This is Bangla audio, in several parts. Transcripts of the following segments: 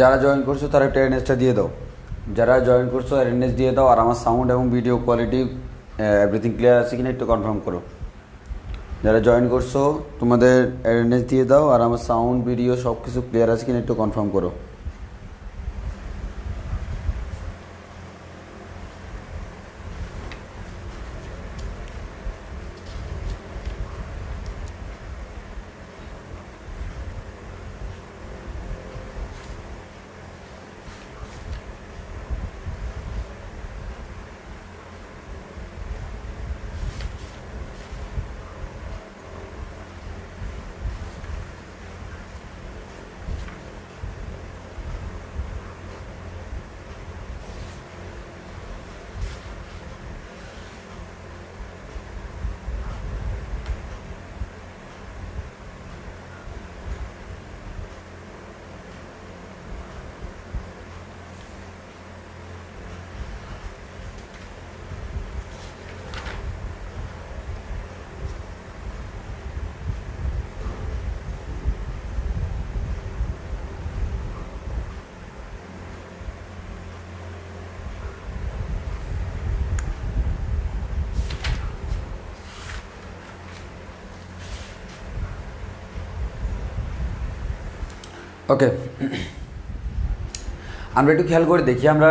যারা জয়েন করছো তারা একটা অ্যাটেন্ডেন্সটা দিয়ে দাও। যারা জয়েন করছো অ্যাটেন্ডেন্স দিয়ে দাও। আর আমার সাউন্ড এবং ভিডিও কোয়ালিটি এভরিথিং ক্লিয়ার আছে কিনা একটু কনফার্ম করো। যারা জয়েন করছো তোমাদের অ্যাটেন্ডেন্স দিয়ে দাও, আর আমার সাউন্ড ভিডিও সব কিছু ক্লিয়ার আছে কিনা একটু কনফার্ম করো। ওকে, আমরা একটু খেয়াল করে দেখি। আমরা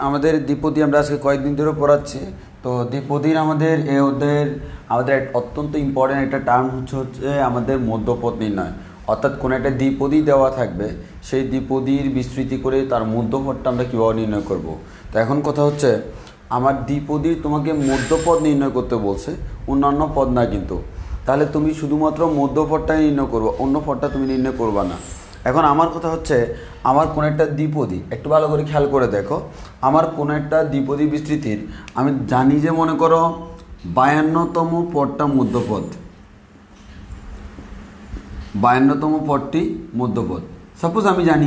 আমাদের দ্বিপদী আমরা আজকে কয়েকদিন ধরে পড়াচ্ছি। তো দ্বিপদীর আমাদের আমাদের অত্যন্ত ইম্পর্ট্যান্ট একটা টার্ম হচ্ছে আমাদের মধ্যপদ নির্ণয়। অর্থাৎ কোনো একটা দ্বিপদী দেওয়া থাকবে, সেই দ্বিপদীর বিস্তৃতি করে তার মধ্যপদটা আমরা কীভাবে নির্ণয় করব। তো এখন কথা হচ্ছে, আমার দ্বিপদীর তোমাকে মধ্যপদ নির্ণয় করতে বলছে, অন্যান্য পদ না কিন্তু। তাহলে তুমি শুধুমাত্র মধ্যপদটাই নির্ণয় করবো, অন্য পদটা তুমি নির্ণয় করবা না। এখন আমার কথা হচ্ছে, আমার কোনো একটা দ্বিপদী, একটু ভালো করে খেয়াল করে দেখো, আমার কোনো একটা দ্বিপদী বিস্তৃতির আমি জানি যে মনে করো 52তম পদটা মধ্যপদ, 52তম পদটি মধ্যপদ। সাপোজ আমি জানি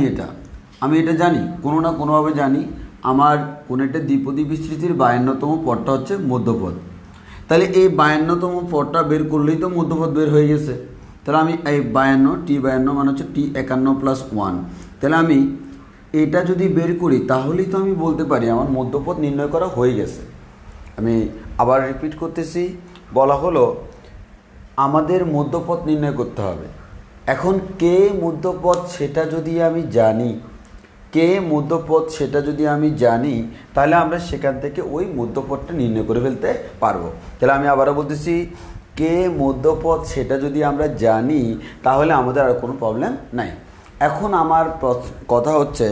আমি এটা জানি, কোনো না কোনোভাবে জানি আমার কোনো একটা দ্বিপদী বিস্তৃতির 52তম পদটা হচ্ছে মধ্যপদ। তাহলে এই 52তম পদটা বের করলেই তো মধ্যপদ বের হয়ে গেছে। তাহলে আমি এই 52 T52 মানে হচ্ছে T51 + 1, তাহলে আমি এটা যদি বের করি তাহলেই তো আমি বলতে পারি আমার মধ্যপদ নির্ণয় করা হয়ে গেছে। আমি আবার রিপিট করতেছি, বলা হলো আমাদের মধ্যপদ নির্ণয় করতে হবে। এখন কে মধ্যপদ সেটা যদি আমি জানি, তাহলে আমরা সেখান থেকে ওই মধ্যপদটা নির্ণয় করে ফেলতে পারবো। তাহলে আমি আবারও বলতেছি, কে মধ্যপদ সেটা যদি আমরা জানি তাহলে আমাদের আর কোনো প্রবলেম নাই। এখন আমার কথা হচ্ছে,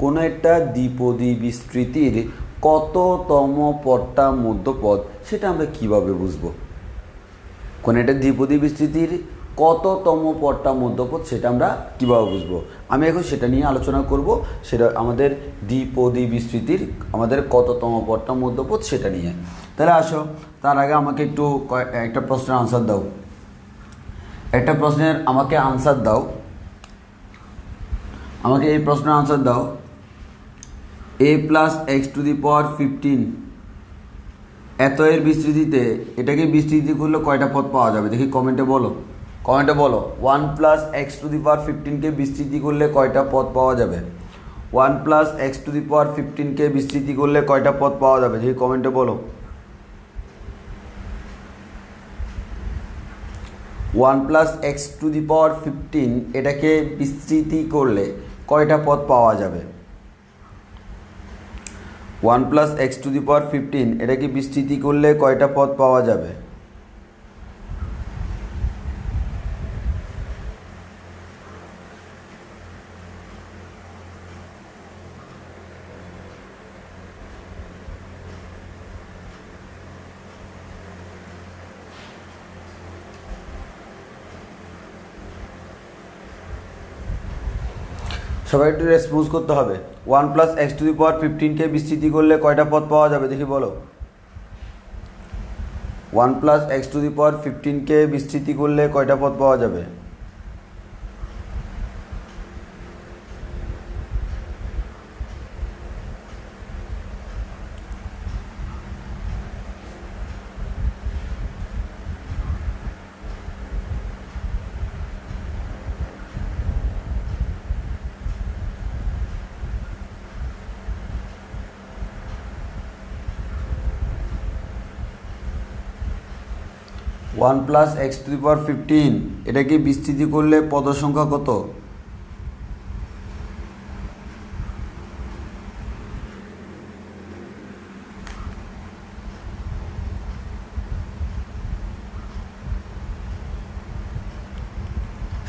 কোনো একটা দ্বিপদী বিস্তৃতির কততম পদটা মধ্যপদ সেটা আমরা কিভাবে বুঝবো? কোনো একটা দ্বিপদী বিস্তৃতির কততম পদটা মধ্যপদ সেটা আমরা কীভাবে বুঝবো? আমি এখন সেটা নিয়ে আলোচনা করব। সেটা আমাদের দ্বিপদী বিস্তৃতির আমাদের কততম পদটা মধ্যপদ সেটা নিয়ে। তাহলে আসো, তার আগে আমাকে একটু একটা প্রশ্নের আনসার দাও। আমাকে এই প্রশ্নের আনসার দাও। a + x⁵15 এত এর বিস্তৃতিতে এটাকে বিস্তৃতি করলে কয়টা পদ পাওয়া যাবে? দেখি কমেন্টে বলো। 1 + x⁵15কে বিস্তৃতি করলে কয়টা পদ পাওয়া যাবে? 1 + x⁵15কে বিস্তৃতি করলে কয়টা পদ পাওয়া যাবে? দেখি কমেন্টে বলো। 1 + x⁵15 এটাকে বিস্তৃতি করলে কয়টা পদ পাওয়া যাবে? 1 + x⁵15 এটাকে বিস্তৃতি করলে কয়টা পদ পাওয়া যাবে? সবাই একটু রেসপন্স করতে হবে। 1 + x⁵15কে বিস্তৃতি করলে কয়টা পদ পাওয়া যাবে? দেখি বলো। 1 + x⁵15কে বিস্তৃতি করলে কয়টা পদ পাওয়া যাবে? One plus x to the power 15, এটাকে বিস্তৃতি করলে পদ সংখ্যা কত?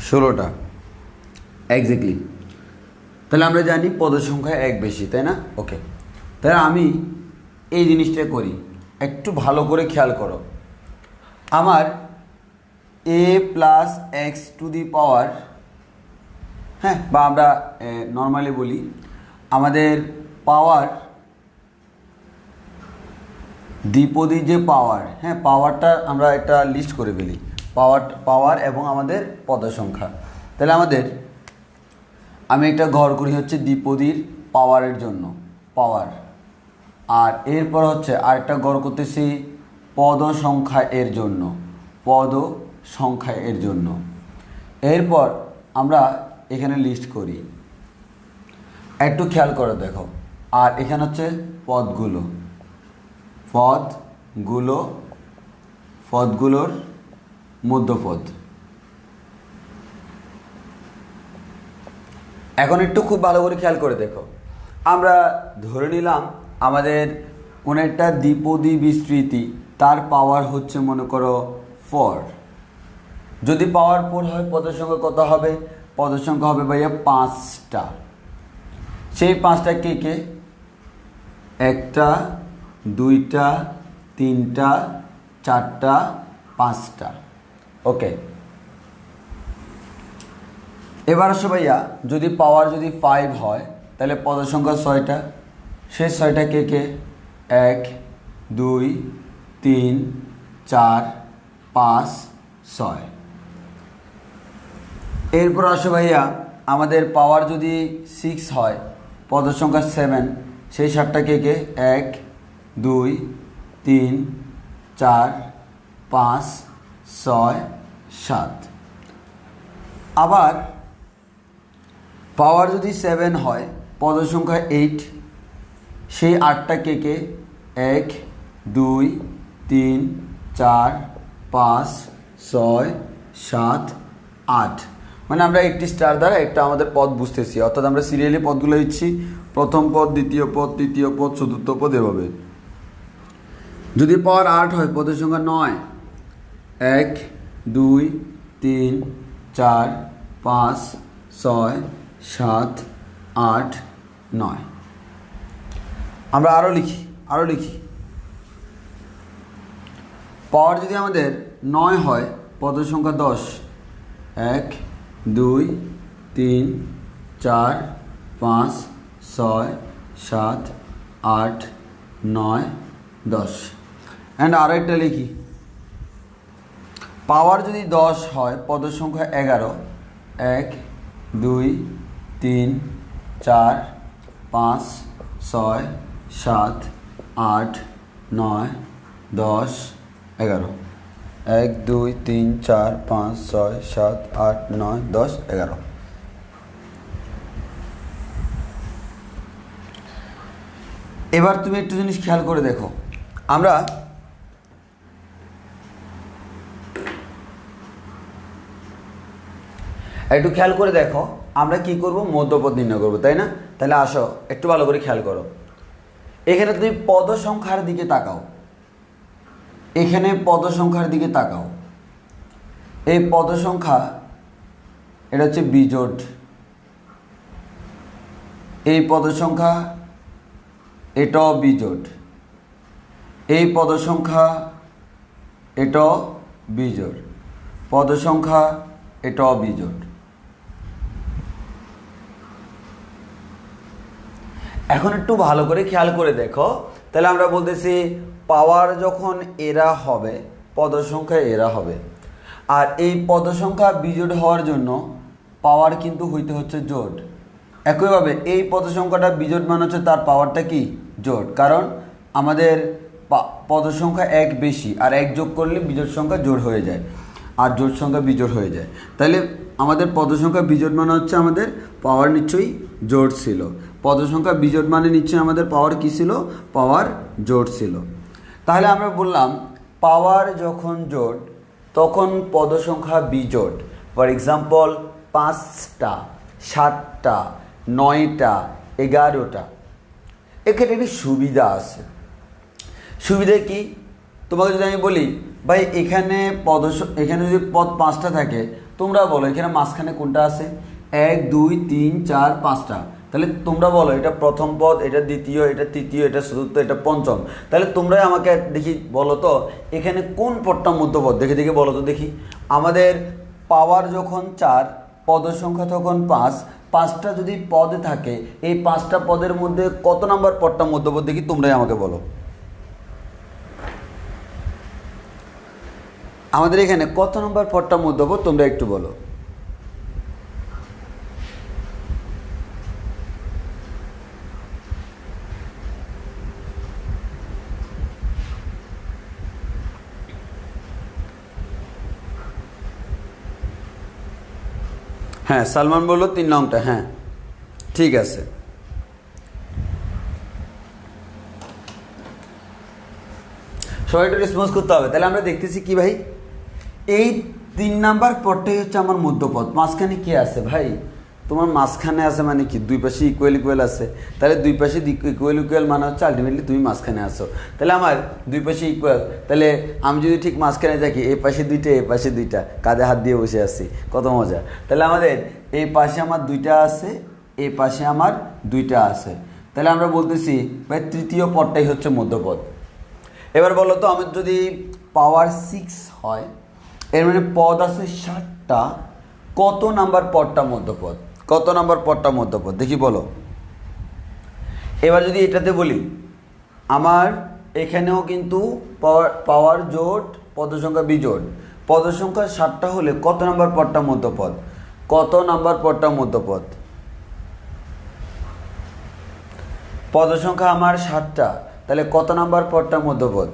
ষোলোটা এক্স্যাক্টলি। তাহলে আমরা জানি পদ সংখ্যা এক বেশি, তাই না? ওকে, তাহলে আমি এই জিনিসটা করি, একটু ভালো করে খেয়াল করো। আমার এ প্লাস এক্স টু দি পাওয়ার, হ্যাঁ, বা আমরা নর্মালি বলি আমাদের পাওয়ার, দ্বিপদী যে পাওয়ার, হ্যাঁ, পাওয়ারটা আমরা একটা লিস্ট করে ফেলি, পাওয়ার এবং আমাদের পদ সংখ্যা। তাহলে আমাদের আমি একটা ঘর করি হচ্ছে দ্বিপদীর পাওয়ারের জন্য, পাওয়ার, আর এরপর হচ্ছে আরেকটা ঘর করতেছি পদ সংখ্যা এর জন্য, পদ সংখ্যা এর জন্য। এরপর আমরা এখানে লিস্ট করি, একটু খেয়াল করে দেখো। আর এখানে হচ্ছে পদগুলোর মধ্যপদ। এখন একটু খুব ভালো করে খেয়াল করে দেখো, আমরা ধরে নিলাম আমাদের কোনো একটা দ্বিপদী বিস্তৃতি, তার পাওয়ার হচ্ছে মনে করো 4। যদি পাওয়ার 4 হয় পদের সংখ্যা কত হবে? পদের সংখ্যা হবে ভাইয়া 5টা। সেই 5টা কে কে? 1টা, 2টা, 3টা, 4টা, 5টা। ওকে, এবার আসো ভাইয়া, যদি পাওয়ার যদি 5 হয় তাহলে পদের সংখ্যা 6টা। সেই 6টা কে কে? 1, 2, 3, 4, 5, 6। এরপর আসো ভাইয়া, আমাদের পাওয়ার যদি 6 হয়, পদের সংখ্যা 7, সেই 7টা কে কে? 1, 2, 3, 4, 5, 6, 7। আবার পাওয়ার যদি 7 হয়, পদের সংখ্যা 8, সেই 8টা কে কে? 1, 2, 3, 4, 5, 6, 7, 8। মানে আমরা একটি স্টার দ্বারা একটা আমাদের পদ বুঝতেছি, অর্থাৎ আমরা সিরিয়ালি পদগুলো দিচ্ছি, প্রথম পদ, দ্বিতীয় পদ, তৃতীয় পদ, চতুর্থ পদ, এভাবে। যদি পাওয়ার 8 হয়, পদের সংখ্যা 9, 1, 2, 3, 4, 5, 6, 7, 8, 9। আমরা আরও লিখি। পাওয়ার যদি আমাদের 9 হয়, পদের সংখ্যা 10, 1, 2, 3, 4, 5, 6, 7, 8, 9, 10। অ্যান্ড আরও একটা লিখি, পাওয়ার যদি 10 হয়, পদের সংখ্যা 11, 1, 2, 3, 4, 5, 6, 7, 8, 9, 10, 11। 1, 2, 3, 4, 5, 6, 7, 8, 9, 10, 11। এবার তুমি একটু জিনিস খেয়াল করে দেখো, আমরা একটু খেয়াল করে দেখো, আমরা কি করব? মধ্যপদ নির্ণয় করব, তাই না? তাহলে আসো একটু ভালো করে খেয়াল করো। এখানে তুমি পদ সংখ্যার দিকে তাকাও, এখানে পদ সংখ্যার দিকে তাকাও। এই পদ সংখ্যা, এটা হচ্ছে বিজোড়। এই পদ সংখ্যা, এটাও বিজোড়। এই পদ সংখ্যা, এটাও বিজোড়। পদ সংখ্যা, এটাও বিজোড়। এখন একটু ভালো করে খেয়াল করে দেখো, তাহলে আমরা বলতেছি পাওয়ার যখন এরা হবে, পদ সংখ্যা এরা হবে। আর এই পদ সংখ্যা বিজোড় হওয়ার জন্য পাওয়ার কিন্তু হইতে হচ্ছে জোড়। একইভাবে এই পদ সংখ্যাটা বিজোড় মানে হচ্ছে তার পাওয়ারটা কি? জোড়। কারণ আমাদের পদ সংখ্যা 1 বেশি, আর 1 যোগ করলে বিজোড় সংখ্যা জোড় হয়ে যায়, আর জোড় সংখ্যা বিজোড় হয়ে যায়। তাহলে আমাদের পদ সংখ্যা বিজোড় মানে হচ্ছে আমাদের পাওয়ার নিশ্চয়ই জোড় ছিল। পদ সংখ্যা বিজোড় মানে নিশ্চয়ই আমাদের পাওয়ার কী ছিল? পাওয়ার জোড় ছিল। তাহলে আমরা বললাম পাওয়ার যখন জোড়, তখন পদ সংখ্যা বিজোড়। ফর এক্সাম্পল 5টা, 7টা, 9টা, 11টা। এক্ষেত্রে একটি সুবিধা আছে। সুবিধা কি? তোমাকে যদি আমি বলি ভাই এখানে এখানে যদি পদ 5টা থাকে, তোমরা বলো এখানে মাঝখানে কোনটা আছে? 1 2 3 4 5টা। তাহলে তোমরা বলো এটা প্রথম পদ, এটা দ্বিতীয়, এটা তৃতীয়, এটা চতুর্থ, এটা পঞ্চম। তাহলে তোমরাই আমাকে দেখি বলো তো এখানে কোন পদটা মধ্যপদ? দেখে দেখে বলো তো দেখি। আমাদের পাওয়ার যখন 4, পদ সংখ্যা তখন 5, 5টা যদি পদ থাকে, এই 5টা পদের মধ্যে কত নাম্বার পদটা মধ্যপদ? দেখি তোমরাই আমাকে বলো। আমাদের এখানে কত নম্বর পদটা মধ্যপদ তোমরা একটু বলো। হ্যাঁ, সালমান বললো 3 নংটা। হ্যাঁ ঠিক আছে। সবাই একটু রেসপন্স করতে হবে। তাহলে আমরা দেখতেছি কি ভাই, এই 3 নাম্বার পদটাই হচ্ছে আমার মধ্যপদ। মাঝখানে কি আছে ভাই? তোমার মাঝখানে আছে মানে কি? দুই পাশে ইকুয়াল ইকুয়াল আছে। তাহলে দুই পাশে ইকুয়াল ইকুয়াল মানে হচ্ছে আলটিমেটলি তুমি মাঝখানে আসো। তাহলে আমার দুই পাশে ইকুয়াল, তাহলে আমি যদি ঠিক মাঝখানে থাকি, এই পাশে 2টা, এই পাশে 2টা, কাঁধে হাত দিয়ে বসে আছি, কত মজা। তাহলে আমাদের এই পাশে আমার 2টা আছে, এই পাশে আমার 2টা আছে। তাহলে আমরা বলতেছি ভাই তৃতীয় পদটাই হচ্ছে মধ্যপদ। এবার বলো তো, আমার যদি পাওয়ার 6 হয়, এর মানে পদ আছে 7টা, কত নাম্বার পদটা মধ্যপদ? কত নাম্বার পদটা মধ্যপদ দেখি বলো। এবার যদি এটাতে বলি, আমার এখানেও কিন্তু পাওয়ার জোট, পদ সংখ্যা বিজোড়। পদ সংখ্যা 7টা হলে কত নাম্বার পদটা মধ্যপদ? কত নাম্বার পদটা মধ্যপদ? পদ সংখ্যা আমার 7টা, তাহলে কত নাম্বার পদটা মধ্যপদ?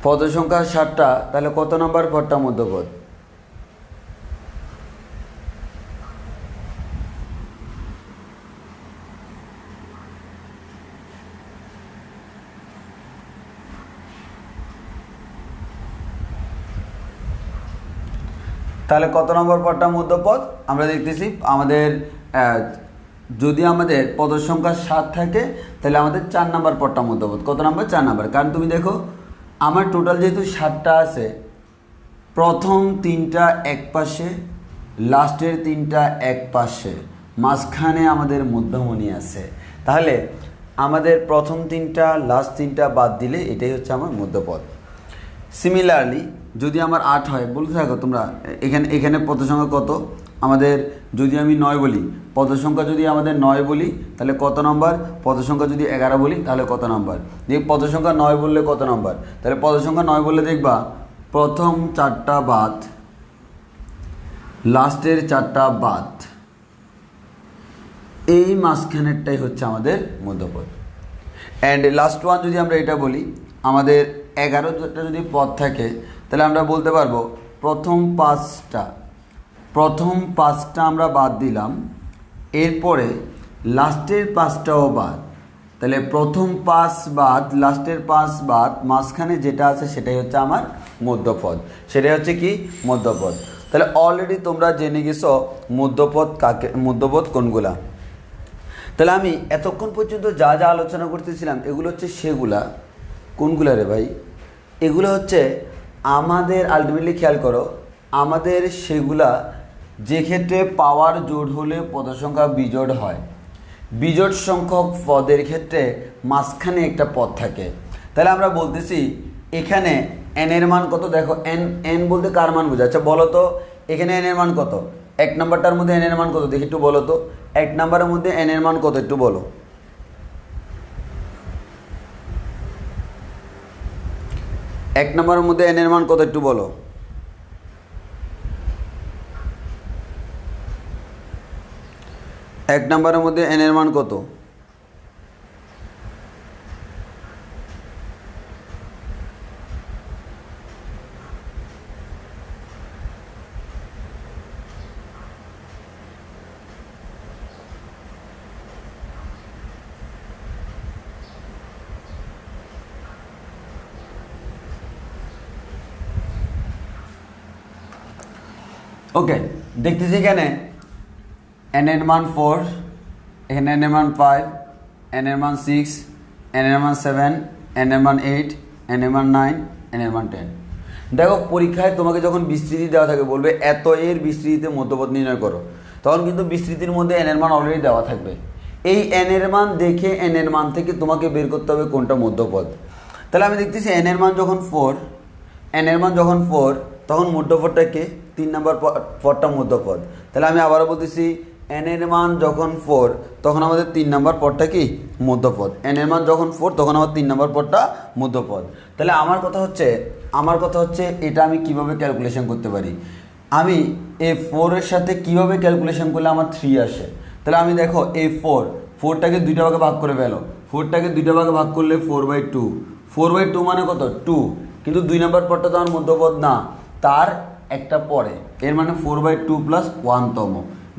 পদ সংখ্যা 7টা, তাহলে কত নাম্বার পদটা মধ্যপদ? তাহলে কত নম্বর পদটা মধ্যপদ? আমরা দেখতেছি আমাদের যদি আমাদের পদ সংখ্যা 7 থাকে, তাহলে আমাদের 4 নাম্বার পদটা মধ্যপদ। কত নাম্বার? 4 নাম্বার। কারণ তুমি দেখো আমার টোটাল যেহেতু 7টা আছে, প্রথম 3টা এক পাশে, লাস্টের 3টা এক পাশে, মাঝখানে আমাদের মধ্যমণি আছে। তাহলে আমাদের প্রথম 3টা লাস্ট 3টা বাদ দিলে এটাই হচ্ছে আমার মধ্যপদ। সিমিলারলি যদি আমার 8 হয়, বলতে থাকো তোমরা, এখানে পদ সংখ্যা কত আমাদের? যদি আমি 9 বলি, পদ সংখ্যা যদি আমাদের 9 বলি, তাহলে কত নম্বর? পদ সংখ্যা যদি 11 বলি, তাহলে কত নম্বর? দেখ পদ সংখ্যা 9 বললে কত নম্বর? তাহলে পদ সংখ্যা 9 বললে দেখবা প্রথম 4টা বাদ, লাস্টের 4টা বাদ, এই মাঝখানেরটাই হচ্ছে আমাদের মধ্যপদ। অ্যান্ড লাস্ট ওয়ান যদি আমরা এটা বলি, আমাদের 11টা যদি পদ থাকে, তাহলে আমরা বলতে পারবো প্রথম 5টা আমরা বাদ দিলাম, এরপরে লাস্টের 5টাও বাদ। তাহলে প্রথম 5 বাদ, লাস্টের 5 বাদ, মাঝখানে যেটা আছে সেটাই হচ্ছে আমার মধ্যপদ। সেটাই হচ্ছে কি? মধ্যপদ। তাহলে অলরেডি তোমরা জেনে গেছো মধ্যপদ কোনগুলা। তাহলে আমি এতক্ষণ পর্যন্ত যা যা আলোচনা করতেছিলাম, এগুলো হচ্ছে সেগুলা। কোনগুলা রে ভাই? এগুলো হচ্ছে আমাদের, আলটিমেটলি খেয়াল করো, আমাদের সেগুলা যে ক্ষেত্রে পাওয়ার জোড় হলে পদ সংখ্যা বিজোড় হয়। বিজোড় সংখ্যক পদের ক্ষেত্রে মাঝখানে একটা পদ থাকে। তাহলে আমরা বলতেছি এখানে এন এর মান কত? দেখো এন বলতে কার মান বোঝায়? আচ্ছা বলো তো এখানে এন এর মান কত? 1 নাম্বারটার মধ্যে এন এর মান কত দেখি একটু বলো তো। 1 নাম্বারের মধ্যে এন এর মান কত একটু বলো। 1 নাম্বারের মধ্যে এন এর মান কত একটু বলো। 1 নাম্বারের মধ্যে এন এর মান কত? ওকে, দেখতেছি এখানে n এর মান 4, এখানে n এর মান 5, n এর মান 6, n এর মান 7, n এর মান 8, n এর মান 9, n এর মান 10। দেখো পরীক্ষায় তোমাকে যখন বিস্তৃতি দেওয়া থাকে বলবে এত এর বিস্তৃতিতে মধ্যপদ নির্ণয় করো, তখন কিন্তু বিস্তৃতির মধ্যে n এর মান অলরেডি দেওয়া থাকবে। এই n এর মান দেখে n এর মান থেকে তোমাকে বের করতে হবে কোনটা মধ্যপদ। তাহলে আমি দেখতেছি n এর মান যখন 4, n এর মান যখন 4, তখন মধ্যপদটা কে? 3 নম্বর পদটা মধ্যপদ। তাহলে আমি আবারও বলতেছি n এর মান যখন 4, তখন আমাদের 3 নম্বর পদটা কি? মধ্যপদ। n এর মান যখন 4, তখন আমার 3 নম্বর পদটা মধ্যপদ। তাহলে আমার কথা হচ্ছে এটা আমি কিভাবে ক্যালকুলেশন করতে পারি? আমি এই 4 এর সাথে কিভাবে ক্যালকুলেশন করলে আমার 3 আসে? তাহলে আমি দেখো এই 4টাকে দুইটা ভাগে ভাগ করে ফেলো। 4টাকে দুইটা ভাগে ভাগ করলে 4/2, 4/2 মানে কত? 2। কিন্তু 2 নম্বর পদটা তো আমার মধ্যপদ না, তার একটা পরে, এর মানে 4/2 প্লাস 1 তম।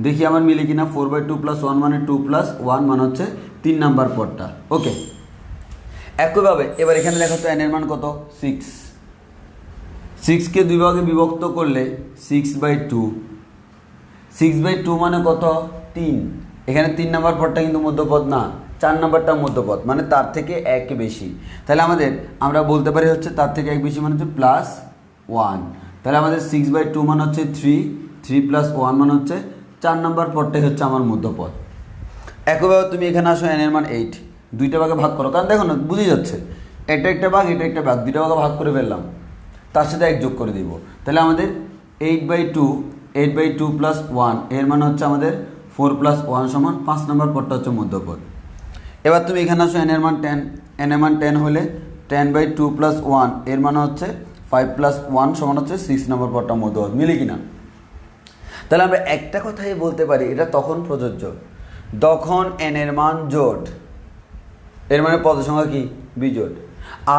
দেখি আমার মিলে কিনা। 4/2 প্লাস 1 মানে 2 প্লাস 1 মানে হচ্ছে 3 নম্বর পদটা। ওকে, একইভাবে এবার এখানে দেখো তো n এর মান কত? 6। 6কে দুই ভাগে বিভক্ত করলে 6/2, 6/2 মানে কত? 3। এখানে 3 নম্বর পদটা কিন্তু মধ্যপদ না, 4 নম্বরটা মধ্যপদ, মানে তার থেকে 1 বেশি। তাহলে আমরা বলতে পারি হচ্ছে তার থেকে 1 বেশি মানে হচ্ছে প্লাস 1। তাহলে আমাদের 6/2 মানে হচ্ছে 3, 3 প্লাস 1 মানে হচ্ছে 4 নম্বর পদটাই হচ্ছে আমার মধ্যপদ। একইভাবে তুমি এখানে আসো n এর মান 8, দুইটা ভাগে ভাগ করো, কারণ দেখো না বুঝে যাচ্ছে এটা একটা ভাগ, এটা একটা ভাগ, দুইটা ভাগে ভাগ করে ফেললাম, তার সাথে 1 যোগ করে দিব। তাহলে আমাদের 8/2 প্লাস 1 এর মানে হচ্ছে আমাদের 4 প্লাস 1 সমান 5 নম্বর পদটা হচ্ছে মধ্যপদ। এবার তুমি এখানে আসো n এর মান 10, n এর মান 10 হলে 10/2 প্লাস 1 এর মানে হচ্ছে 5 প্লাস 1 সমান হচ্ছে 6 নম্বর পদটা মধ্যপদ। মিলে কিনা? তাহলে আমরা একটা কথাই বলতে পারি, এটা তখন প্রযোজ্য যখন n এর মান জোড়, এর মানে পদ সংখ্যা কি? বিজোড়।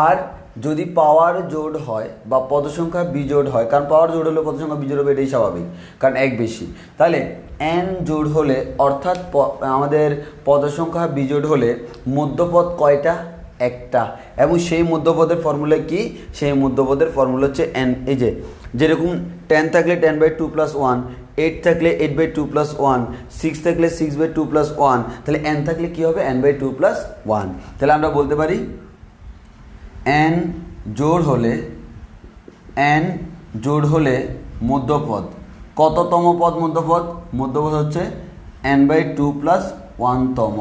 আর যদি পাওয়ার জোড় হয় বা পদ সংখ্যা বিজোড় হয়, কারণ পাওয়ার জোড় হলে পদ সংখ্যা বিজোড় হবে, এটাই স্বাভাবিক, কারণ 1 বেশি। তাহলে n জোড় হলে, অর্থাৎ আমাদের পদ সংখ্যা বিজোড় হলে মধ্যপদ কয়টা? একটা। এবং সেই মধ্যপদের ফর্মুলা কি? সেই মধ্যপদের ফর্মুলা হচ্ছে n। এই যেরকম 10 থাকলে 10/2 প্লাস 1, 8 থাকলে 8/2 প্লাস 1, 6 থাকলে 6/2 প্লাস 1, তাহলে n থাকলে কি হবে? n/2 plus 1। তাহলে আমরা বলতে পারি n জোড় হলে মধ্যপদ কততম পদ? মধ্যপদ হচ্ছে n/2 প্লাস 1 তম,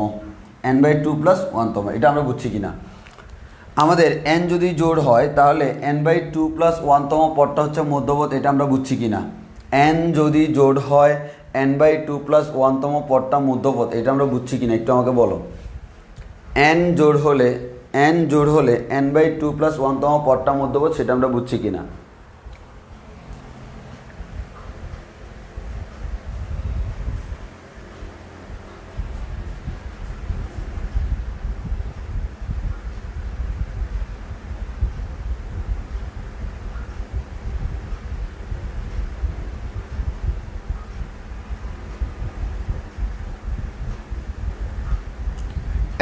n/2 প্লাস 1 তম। এটা আমরা বুঝছি কিনা? আমাদের n যদি জোড় হয় তাহলে n/2 প্লাস 1 তম পদটা হচ্ছে মধ্যপদ, এটা আমরা বুঝছি কিনা? n যদি জোড় হয় n/2 প্লাস 1 তম পদটা মধ্যপদ, এটা আমরা বুঝছি কিনা? একটু আমাকে বলো। n জোড় হলে n/2 প্লাস 1 তম পদটা মধ্যপদ, সেটা আমরা বুঝছি কিনা?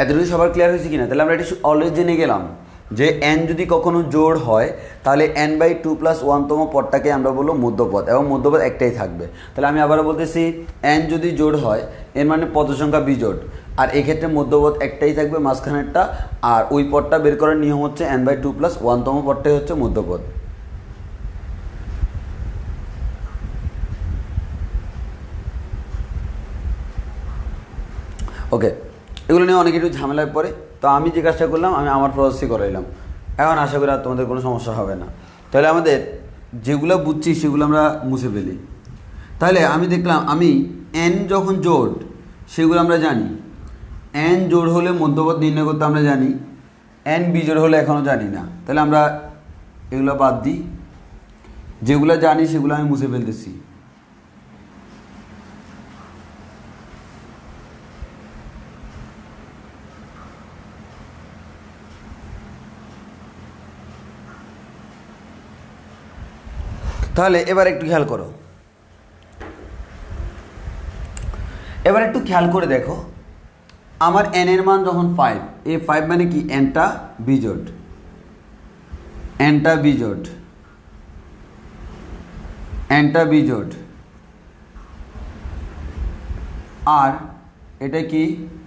এতটুকু সবার ক্লিয়ার হয়েছে কিনা? তাহলে আমরা এটা অলরেডি জেনে গেলাম যে n যদি কখনো জোড় হয় তাহলে n/2 প্লাস 1 তম পদটাকে আমরা বলবো মধ্যপদ, এবং মধ্যপদ একটাই থাকবে। তাহলে আমি আবারও বলতেছি, n যদি জোড় হয় এর মানে পদ সংখ্যা বিজোড়, আর এক্ষেত্রে মধ্যপদ একটাই থাকবে মাঝখানেরটা, আর ওই পদটা বের করার নিয়ম হচ্ছে n/2 প্লাস 1 তম পদটাই হচ্ছে মধ্যপদ। ওকে, এগুলো নিয়ে অনেক একটু ঝামেলায় পড়ে, তো আমি যে কাজটা করলাম আমি আমার প্রসেসই করাইলাম। এখন আশা করি আর তোমাদের কোনো সমস্যা হবে না। তাহলে আমাদের যেগুলো বুঝছি সেগুলো আমরা মুছে ফেলি। তাহলে আমি দেখলাম আমি n যখন জোড় সেগুলো আমরা জানি, n জোড় হলে মধ্যপদ নির্ণয় করতে আমরা জানি, n বিজোড় হলে এখনও জানি না। তাহলে আমরা এগুলো বাদ দিই, যেগুলো জানি সেগুলো আমি মুছে ফেলতেছি। তাহলে এবার একটু খেয়াল করো, এবার একটু খেয়াল করে দেখো, আমার n এর মান যখন 5, এই 5 মানে কি? nটা বিজোড়, nটা বিজোড়। আর এটা কি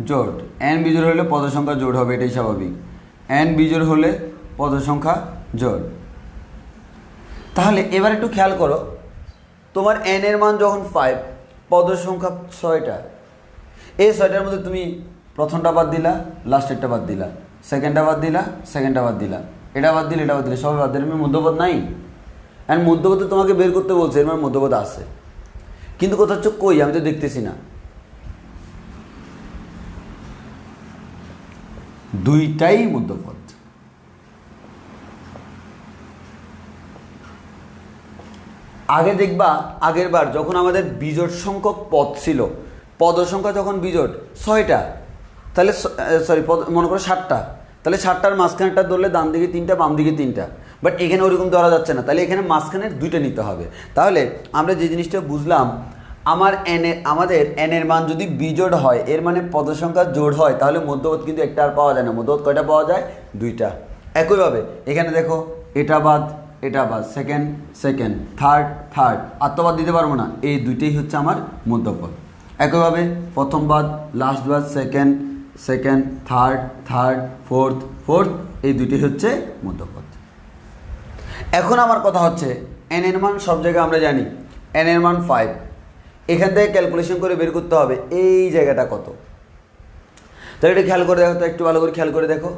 জোড়, এন বিজোড় হলে পদ সংখ্যা জোড় হবে, এটাই স্বাভাবিক। এন বিজোড় হলে পদ সংখ্যা জোড়। তাহলে এবার একটু খেয়াল করো, তোমার এন এর মান যখন 5, পদ সংখ্যা 6টা, এই 6টার মধ্যে তুমি প্রথমটা বাদ দিলা, লাস্টেরটা বাদ দিলা, সেকেন্ডটা বাদ দিলা, সেকেন্ডটা বাদ দিলা, এটা বাদ দিলে, এটা বাদ দিলে, সবাই বাদ দিলে, মধ্যপদ নাই। অ্যান্ড মধ্যপদ তোমাকে বের করতে বলছে, এর মানে মধ্যপদ আছে, কিন্তু কোথাও হচ্ছে কই, আমি তো দেখতেছি না। দুইটাই মধ্যপদ। আগে দেখবা, আগের বার যখন আমাদের বিজোড় সংখ্যক পদ ছিল, পদ সংখ্যা যখন বিজোড় 6টা, তাহলে সরি মনে করো 7টা, তাহলে 7টার মাঝখানেরটা ধরলে ডান দিকে 3টা, বাম দিকে 3টা, বাট এখানে ওরকম ধরা যাচ্ছে না, তাহলে এখানে মাঝখানের 2টা নিতে হবে। তাহলে আমরা যে জিনিসটা বুঝলাম, আমাদের এন এর মান যদি বিজোড় হয়, এর মানে পদ সংখ্যা জোড় হয়, তাহলে মধ্যপদ কিন্তু একটা আর পাওয়া যায় না। মধ্যপদ কয়টা পাওয়া যায়? 2টা। একইভাবে এখানে দেখো, এটা বাদ, এটা বাদ, সেকেন্ড সেকেন্ড, থার্ড থার্ড, আর তো বাদ দিতে পারবো না, এই দুইটাই হচ্ছে আমার মধ্যপদ। একইভাবে প্রথম বাদ, লাস্ট বাদ, second second, third third, fourth fourth, এই দুইটাই হচ্ছে মধ্যপদ। এখন আমার কথা হচ্ছে, এন এর মান সব জায়গায় আমরা জানি, এন এর মান 5, এখান থেকে ক্যালকুলেশন করে বের করতে হবে এই জায়গাটা কত। তাহলে এটা খেয়াল করে দেখো তো, একটু ভালো করে খেয়াল করে দেখো,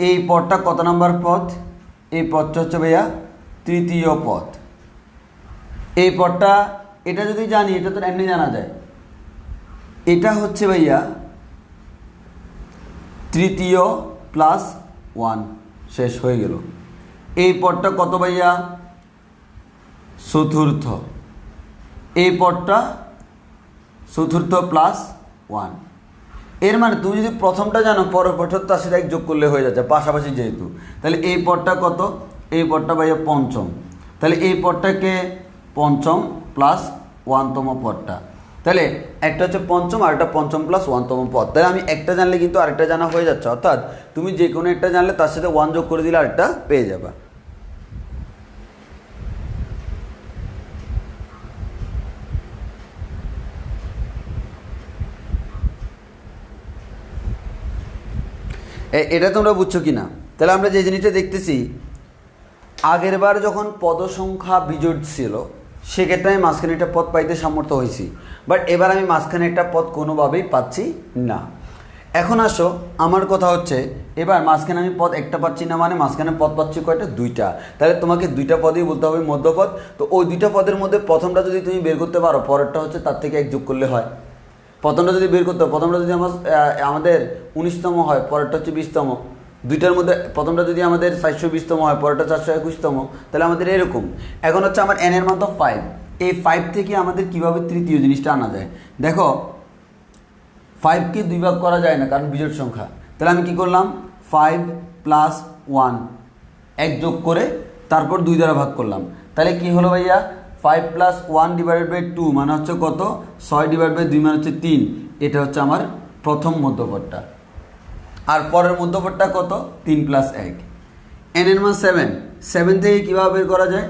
এই পদটা কত নাম্বার পদ? এই পদটা হচ্ছে ভাইয়া তৃতীয় পদ। এই পদটা, এটা যদি জানি, এটা তো এমনি জানা যায়, এটা হচ্ছে ভাইয়া তৃতীয় প্লাস 1, শেষ হয়ে গেল। এই পদটা কত ভাইয়া? চতুর্থ। এই পদটা চতুর্থ প্লাস 1। এর মানে তুমি যদি প্রথমটা জানো, পরের পদটা তার সাথে এক যোগ করলে হয়ে যাচ্ছে, পাশাপাশি যেহেতু। তাহলে এই পদটা কত? এই পদটা ভাইয়া পঞ্চম। তাহলে এই পদটাকে পঞ্চম প্লাস 1তম পদটা, তাহলে একটা হচ্ছে পঞ্চম, আর একটা পঞ্চম প্লাস 1তম পদ। তাহলে আমি একটা জানলে কিন্তু আরেকটা জানা হয়ে যাচ্ছে, অর্থাৎ তুমি যে কোনো একটা জানলে তার সাথে 1 যোগ করে দিলে আরেকটা পেয়ে যাবে। এটা তোমরা বুঝছো কি না? তাহলে আমরা যে জিনিসটা দেখতেছি, আগের বার যখন পদ সংখ্যা বিজোড় ছিল, সেক্ষেত্রে আমি মাঝখানে একটা পদ পাইতে সামর্থ্য হয়েছি, বাট এবার আমি মাঝখানে একটা পদ কোনোভাবেই পাচ্ছি না। এখন আসো, আমার কথা হচ্ছে, এবার মাঝখানে আমি পদ একটা পাচ্ছি না, মানে মাঝখানে পদ পাচ্ছি কয়টা? 2টা। তাহলে তোমাকে 2টা পদেই বলতে হবে মধ্যপদ। তো ওই 2টা পদের মধ্যে প্রথমটা যদি তুমি বের করতে পারো, পরেরটা হচ্ছে তার থেকে 1 যোগ করলে হয়। প্রথমটা যদি বের করতে হয়, প্রথমটা যদি আমাদের 19তম হয়, পরেরটা হচ্ছে 20তম। 2টার মধ্যে প্রথমটা যদি আমাদের 420তম হয়, পরেরটা 421তম, তাহলে আমাদের এরকম। এখন হচ্ছে আমার এন এর মান তো 5, এই 5 থেকে আমাদের কিভাবে তৃতীয় জিনিসটা আনা যায়? দেখো, 5কে 2 ভাগ করা যায় না, কারণ বিজোড় সংখ্যা। তাহলে আমি কি করলাম? 5 প্লাস 1, 1 যোগ করে তারপর 2 দ্বারা ভাগ করলাম। তাহলে কি হলো ভাইয়া? 5 প্লাস 1 ডিভাইডেড বাই 2 মানে হচ্ছে কত? 6 ডিভাইড বাই 2 মানে হচ্ছে 3। এটা হচ্ছে আমার প্রথম মধ্যপদটা। আর পরের মধ্যপদটা কত? 3 প্লাস 1। এন এর মান 7, 7 থেকে কীভাবে বের করা যায়?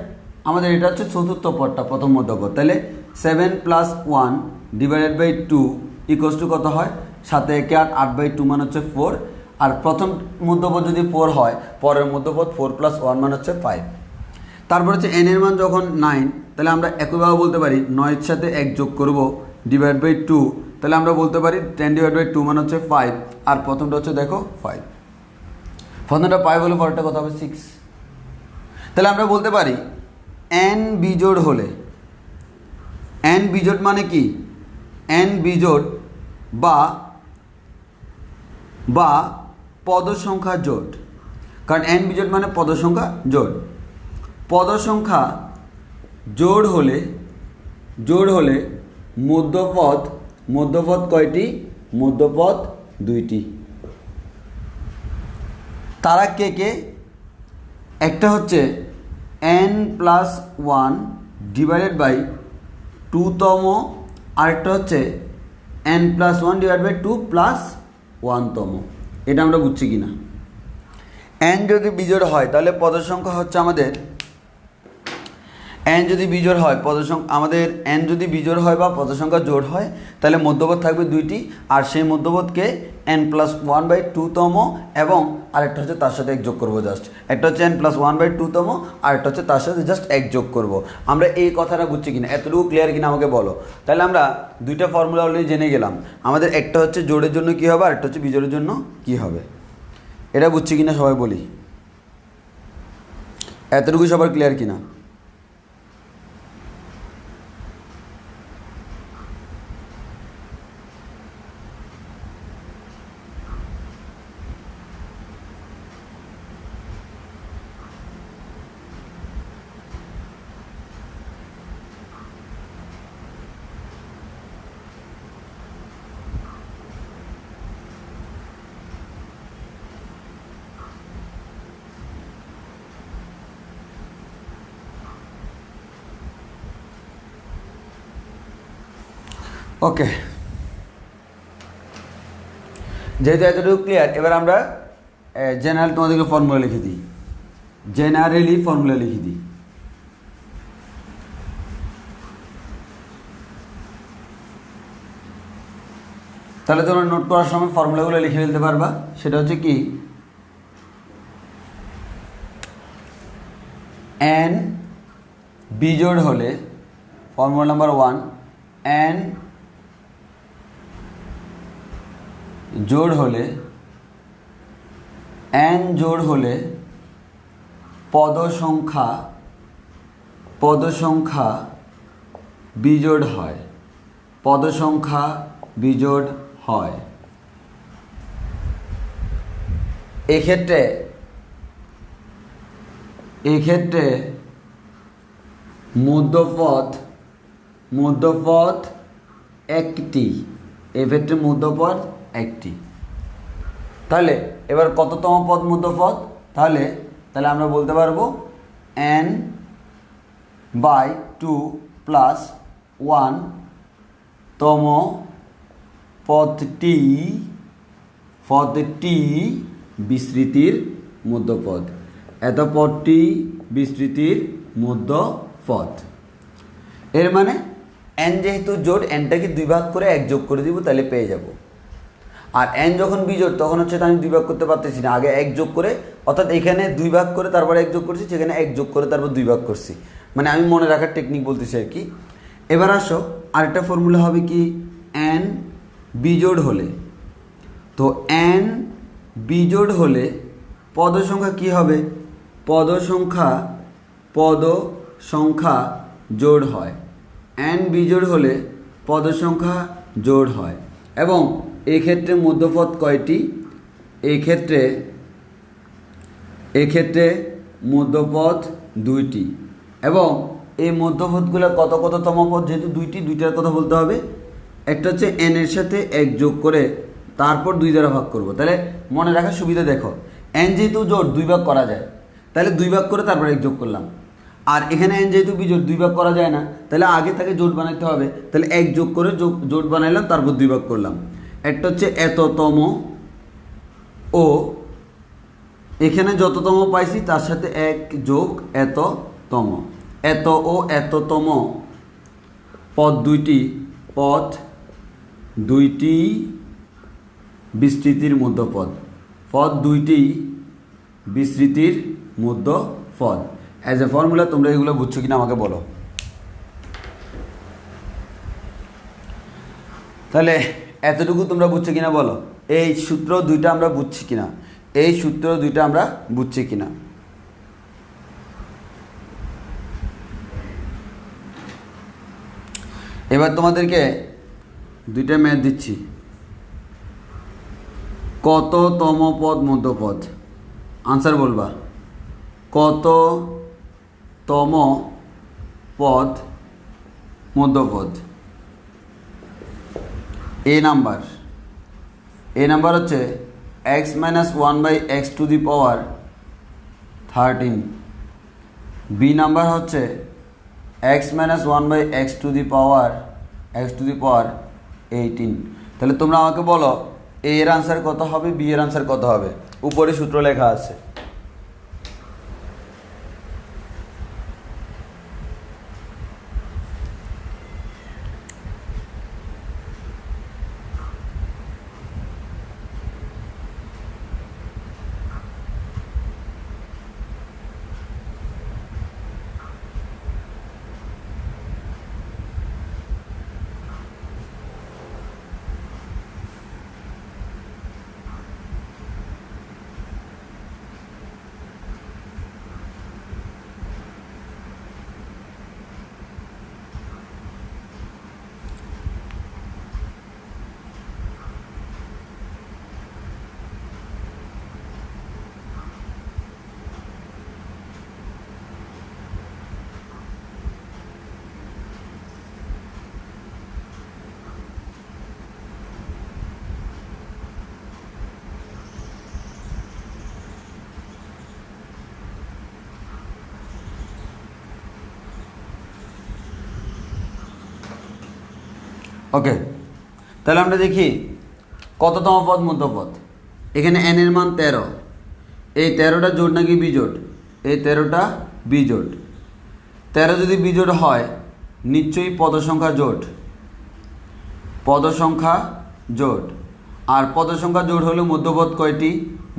আমাদের এটা হচ্ছে চতুর্থ পদটা, প্রথম মধ্যপদ। তাহলে 7 plus 1 divided by 2 equals to কত হয়? 7 একে 8, 8 বাই 2 মানে হচ্ছে 4। আর প্রথম মধ্যপদ যদি 4 হয়, পরের মধ্যপদ 4 প্লাস 1 মানে হচ্ছে 5। তারপর হচ্ছে এন এর মান যখন 9, তাহলে আমরা একইভাবে বলতে পারি 9 এর সাথে 1 যোগ করব ডিভাইড বাই 2, তাহলে আমরা বলতে পারি 10 ডিভাইড বাই 2 মানে হচ্ছে 5। আর প্রথমটা হচ্ছে দেখো 5, প্রথমটা 5 হলে পরেরটা কত হবে? 6। তাহলে আমরা বলতে পারি এন বিজোড় হলে, এন বিজোড় মানে কি? এন বিজোড় বা পদ সংখ্যা জোট, কারণ এন বিজোড় মানে পদ সংখ্যা জোট। পদ সংখ্যা জোড় হলে মধ্যপদ কয়টি? মধ্যপদ 2টি। তারা কে কে? একটা হচ্ছে n প্লাস 1 ডিভাইডেড বাই 2তম, আরেকটা হচ্ছে n plus 1 divide by 2 plus 1তম। এটা আমরা বুঝছি কি না? n যদি বিজোড় হয়, তাহলে পদ সংখ্যা হচ্ছে আমাদের এন যদি বিজোড় হয় আমাদের এন যদি বিজোড় হয় বা পদ সংখ্যা জোড় হয় তাহলে মধ্যপদ থাকবে দুইটি, আর সেই মধ্যপদকে n+1/2তম এবং আরেকটা হচ্ছে তার সাথে এক যোগ করবো জাস্ট। একটা হচ্ছে n+1/2তম আর একটা হচ্ছে তার সাথে জাস্ট এক যোগ করবো। আমরা এই কথাটা বুঝছি কিনা, এতটুকু ক্লিয়ার কিনা আমাকে বলো। তাহলে আমরা দুইটা ফর্মুলা অলরেডি জেনে গেলাম, আমাদের একটা হচ্ছে জোড়ের জন্য কী হবে আর একটা হচ্ছে বিজোড়ের জন্য কী হবে। এটা বুঝছি কিনা সবাই বলি, এতটুকু সবার ক্লিয়ার কিনা? ওকে, যেহেতু এতটুকু ক্লিয়ার, এবার আমরা জেনারেল তোমাদেরকে ফর্মুলা লিখে দিই, জেনারেলি ফর্মুলা লিখে দিই। তাহলে তোমরা নোট করার সময় ফর্মুলাগুলো লিখে ফেলতে পারবা। সেটা হচ্ছে কি, এন বিজোড় হলে ফর্মুলা নাম্বার 1, এন জোড় হলে এন জোড় হলে পদ সংখ্যা বিজোড় হয়, পদ সংখ্যা বিজোড় হয়। এক্ষেত্রে মধ্যপদ একটি, এক্ষেত্রে মধ্যপদ একটি। তাহলে এবার কততম পদ মধ্যপদ? তাহলে আমরা বলতে পারবো n/2 + 1 তম পদটি বিস্তৃতির মধ্যপদ। এত পদটি বিস্তৃতির মধ্যপদ। এর মানে n যেহেতু জোড়, nটাকে 2 ভাগ করে 1 যোগ করে দিব, তাহলে পেয়ে যাব। আর n যখন বিজোড় তখন হচ্ছে আমি 2 ভাগ করতে পারতেছি না, আগে 1 যোগ করে, অর্থাৎ এখানে 2 ভাগ করে তারপরে 1 যোগ করছি, সেখানে 1 যোগ করে তারপর 2 ভাগ করছি, মানে আমি মনে রাখার টেকনিক বলতেছি আর কি। এবার আসো আরেকটা ফর্মুলা হবে কি, n বিজোড় হলে, তো n বিজোড় হলে পদ সংখ্যা কী হবে? পদ সংখ্যা জোড় হয়। n বিজোড় হলে পদ সংখ্যা জোড় হয় এবং এক্ষেত্রে মধ্যপদ কয়টি? এক্ষেত্রে মধ্যপদ 2টি এবং এই মধ্যপদগুলো কততম পদ? যেহেতু দুইটার কথা বলতে হবে। একটা হচ্ছে n এর সাথে 1 যোগ করে তারপর 2 দ্বারা ভাগ করব। তাহলে মনে রাখার সুবিধা দেখো, n যেহেতু জোড় 2 ভাগ করা যায়, তাহলে 2 ভাগ করে তারপর 1 যোগ করলাম। আর এখানে n যেহেতু বিজোড় 2 ভাগ করা যায় না, তাহলে আগে তাকে জোট বানাইতে হবে, তাহলে 1 যোগ করে জোট বানাইলাম, তারপর 2 ভাগ করলাম। একটা হচ্ছে এততম, ও এখানে যততম পাইছি তার সাথে 1 যোগ এততম, এত ও এততম পদ দুইটি বিস্তৃতির মধ্যপদ, বিস্তৃতির মধ্যপদ। অ্যাজ এ ফর্মুলা তোমরা এগুলো বুঝছো কিনা আমাকে বলো। তাহলে এতটুকু তোমরা বুঝছো কিনা বলো, এই সূত্র দুইটা আমরা বুঝছি কিনা, এবার তোমাদেরকে দুইটা ম্যাথ দিচ্ছি। কততম পদ মধ্যপদ? আনসার বলবা, কততম পদ মধ্যপদ? এ নাম্বার হচ্ছে x - 1/x⁻13। বি নাম্বার হচ্ছে x - 1/x⁻18। তাহলে তোমরা আমাকে বলো এ এর আনসার কত হবে, বি এর আনসার কত হবে? উপরে সূত্র লেখা আছে। ওকে, তাহলে আমরা দেখি কততম পদ মধ্যপদ। এখানে n এর মান 13, এই 13টা জোড় নাকি বিজোড়? এই 13টা বিজোড়। 13 যদি বিজোড় হয় নিশ্চয়ই পদ সংখ্যা জোট, পদ সংখ্যা জোট। আর পদ সংখ্যা জোট হলে মধ্যপদ কয়টি?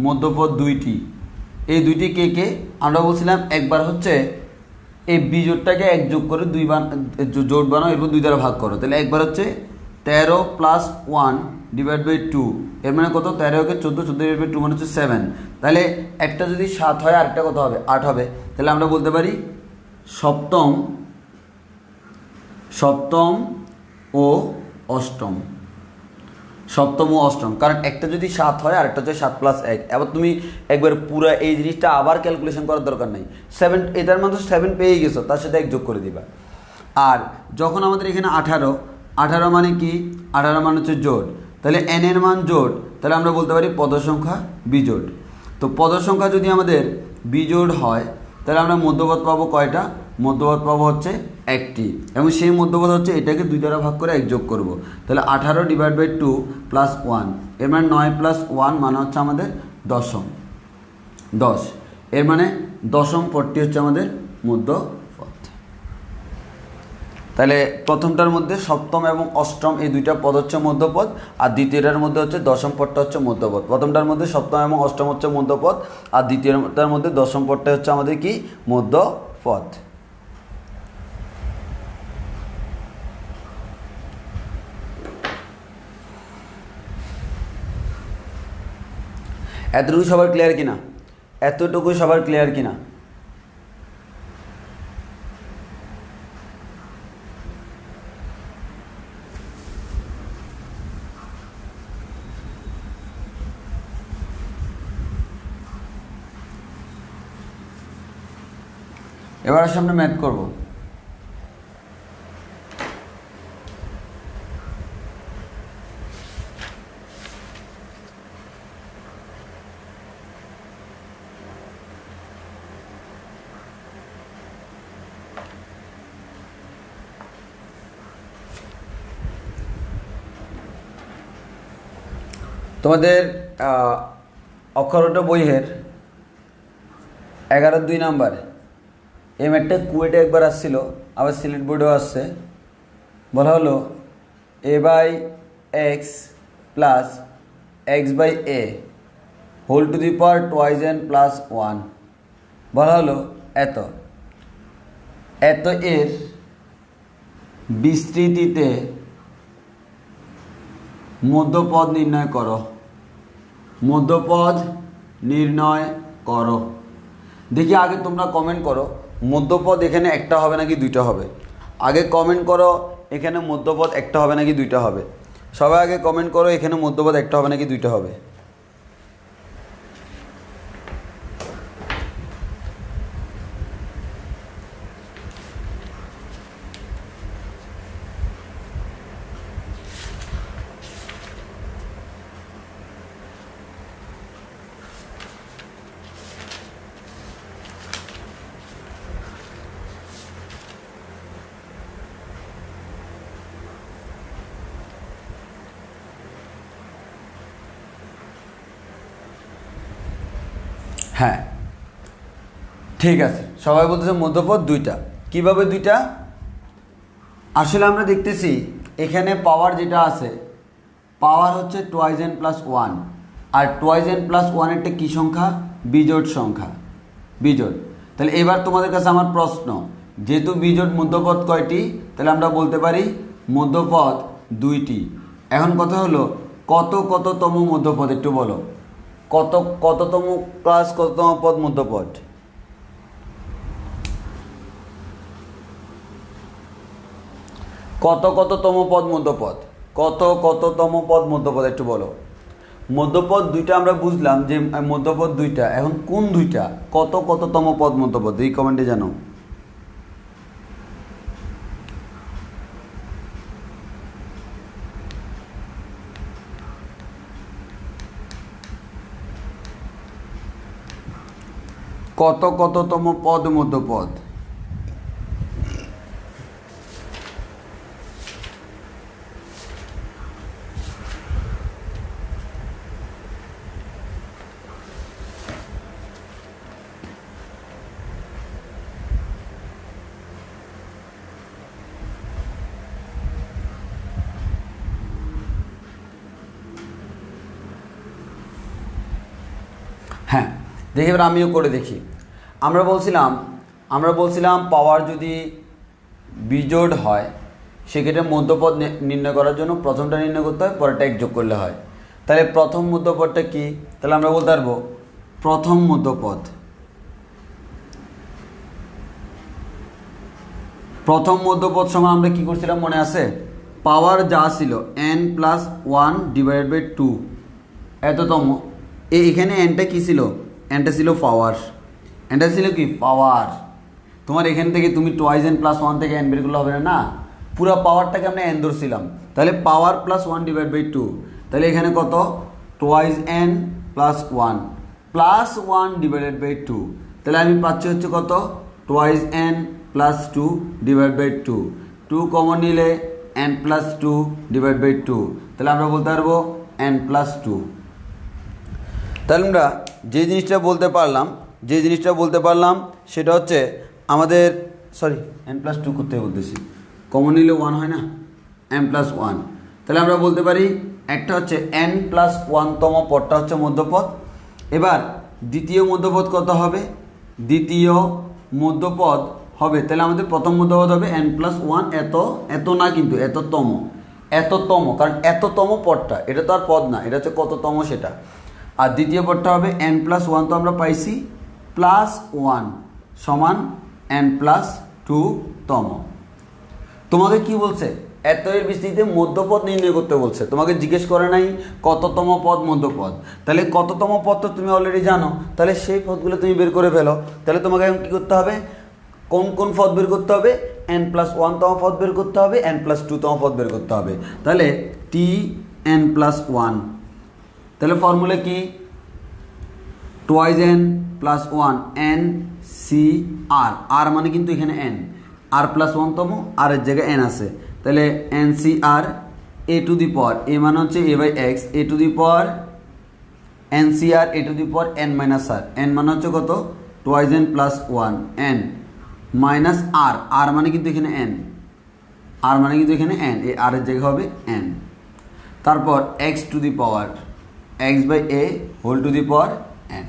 মধ্যপদ দুইটি। এই দুইটি কে কে? আমরা বলছিলাম একবার হচ্ছে এই বিজোড়টাকে এক যোগ করে জোট বানাও, এরপর 2 দ্বারা ভাগ করো। তাহলে একবার হচ্ছে 13 + 1 / 2, এর মানে কত? 13কে 14, 14 / 2 মানে হচ্ছে 7। তাহলে একটা যদি 7 হয় আর একটা কত হবে? 8 হবে। তাহলে আমরা বলতে পারি সপ্তম ও অষ্টম, সপ্তম ও অষ্টম। কারণ একটা যদি 7 হয় আর একটা হচ্ছে 7 + 1। এবার তুমি একবার পুরো এই জিনিসটা আবার ক্যালকুলেশন করার দরকার নাই। 7, এটার মধ্যে 7 পেয়ে গেছো, তার সাথে 1 যোগ করে দিবা। আর যখন আমাদের এখানে 18 মানে কি? 18 মানে হচ্ছে জোড়। তাহলে n এর মান জোড়, তাহলে আমরা বলতে পারি পদ সংখ্যা বিজোড়। তো পদ সংখ্যা যদি আমাদের বিজোড় হয় তাহলে আমরা মধ্যপদ পাবো কয়টা? মধ্যপদ পাবো হচ্ছে একটি, এবং সেই মধ্যপদ হচ্ছে এটাকে 2 দ্বারা ভাগ করে 1 যোগ করব। তাহলে 18 / 2 + 1, এর মানে 9 + 1 মানে হচ্ছে আমাদের দশম, 10। এর মানে দশম পদটি হচ্ছে আমাদের মধ্যপদ। তাহলে প্রথমটার মধ্যে সপ্তম এবং অষ্টম এই দুইটা পদ হচ্ছে মধ্যপদ, আর দ্বিতীয়টার মধ্যে হচ্ছে দশম পদটা হচ্ছে মধ্যপদ। প্রথমটার মধ্যে সপ্তম এবং অষ্টম হচ্ছে মধ্যপদ, আর দ্বিতীয়টার মধ্যে দশম পদটা হচ্ছে আমাদের কি? মধ্যপদ। এতটুকু সবার ক্লিয়ার কিনা? এতটুকু সবার ক্লিয়ার কিনা? এবার সামনে ম্যাথ করব। তোমাদের অক্ষরটা বইয়ের 11-2 নাম্বার এই ম্যাথটা কুয়েটে একবার আসছিল, আবার সিলেট বোর্ডেও আসছে। বলা হলো a/x + x/a whole to the power 2n + 1। বলা হলো এত এর বিস্তৃতিতে মধ্যপদ নির্ণয় করো, মধ্যপদ নির্ণয় করো। দেখি আগে তোমরা কমেন্ট করো মধ্যপদ এখানে একটা হবে নাকি দুইটা হবে। আগে কমেন্ট করো এখানে মধ্যপদ একটা হবে নাকি দুইটা হবে। সবাই আগে কমেন্ট করো এখানে মধ্যপদ একটা হবে নাকি দুইটা হবে। হ্যাঁ ঠিক আছে, সবাই বলতেছে মধ্যপদ দুইটা। কিভাবে দুইটা? আসলে আমরা দেখতেছি এখানে পাওয়ার যেটা আছে, পাওয়ার হচ্ছে 2n + 1, আর 2n + 1 একটা কী সংখ্যা? বিজোড় সংখ্যা, বিজোড়। তাহলে এবার তোমাদের কাছে আমার প্রশ্ন, যেহেতু বিজোড় মধ্যপদ কয়টি? তাহলে আমরা বলতে পারি মধ্যপদ দুইটি। এখন কথা হলো কততম মধ্যপদ একটু বলো। কততম ক্লাস, কততম পদ মধ্যপদ? কততম পদ মধ্যপদ? কততম পদ মধ্যপদ একটু বলো। মধ্যপদ দুইটা আমরা বুঝলাম যে মধ্যপদ দুইটা, এখন কোন দুইটা? কততম পদ মধ্যপদ এই কমেন্টে জানো। কততম পদ মধ্যপদ? হ্যাঁ, দেখি এবার আমিও করে দেখি। আমরা বলছিলাম পাওয়ার যদি বিজোড় হয় সেক্ষেত্রে মধ্যপদ নির্ণয় করার জন্য প্রথমটা নির্ণয় করতে হয়, পরেরটা এক যোগ করলে হয়। তাহলে প্রথম মধ্যপদটা কি? তাহলে আমরা বলতে পারবো প্রথম মধ্যপদ সমান আমরা কি করছিলাম মনে আছে? পাওয়ার যা ছিল n+1/2 এততম। এখানে এনটা কি ছিল? এনটা ছিল পাওয়ার। এনটা ছিল কি? পাওয়ার। তোমার এখান থেকে তুমি n+1 থেকে n বের করলে হবে না, পুরো পাওয়ারটাকে আমরা n ধরছিলাম। তাহলে পাওয়ার +1/2, তাহলে এখানে কত? 2n+1 তাহলে আমি পাচ্ছি হচ্ছে কত? 2n+2/2। 2 কমন নিলে n+2/2, তাহলে আমরা বলতে পারবো n+2। তাহলে আমরা যে জিনিসটা বলতে পারলাম সেটা হচ্ছে আমাদের n+2 করতে বলতেছি, কমন নিলে 1 হয় না, n+1। তাহলে আমরা বলতে পারি একটা হচ্ছে n+1তম পদটা হচ্ছে মধ্যপদ। এবার দ্বিতীয় মধ্যপদ কত হবে? দ্বিতীয় মধ্যপদ হবে, তাহলে আমাদের প্রথম মধ্যপদ হবে n+1, এত না কিন্তু এততম, কারণ এততম পদটা, এটা তো আর পদ না, এটা হচ্ছে কততম সেটা। আর দ্বিতীয় পদটা হবে n+1, তো আমরা পাইছি +1 সমান n+2তম। তোমাকে কি বলছে? এত এর ভিত্তিতে মধ্যপদ নির্ণয় করতে বলছে, তোমাকে জিজ্ঞেস করে নাই কততম পদ মধ্যপদ। তাহলে কততম পদ তো তুমি অলরেডি জানো, তাহলে সেই পদগুলো তুমি বের করে ফেলো। তাহলে তোমাকে এখন কী করতে হবে? কোন কোন পদ বের করতে হবে? n+1তম পদ বের করতে হবে, n+2তম পদ বের করতে হবে। তাহলে tn+1, তাহলে ফর্মুলা কি? 2n+1 NCR, আর মানে কিন্তু এখানে n, r+1তম, আর এর জায়গায় n আছে, তাহলে NCR a two the power, a মানে হচ্ছে a/x, a two the power NCR a two the power n-r, n মানে হচ্ছে কত? 2n+1 n মাইনাস r মানে কিন্তু এখানে n, এই r এর জায়গায় হবে n। তারপর x to the power x/a whole to the power n।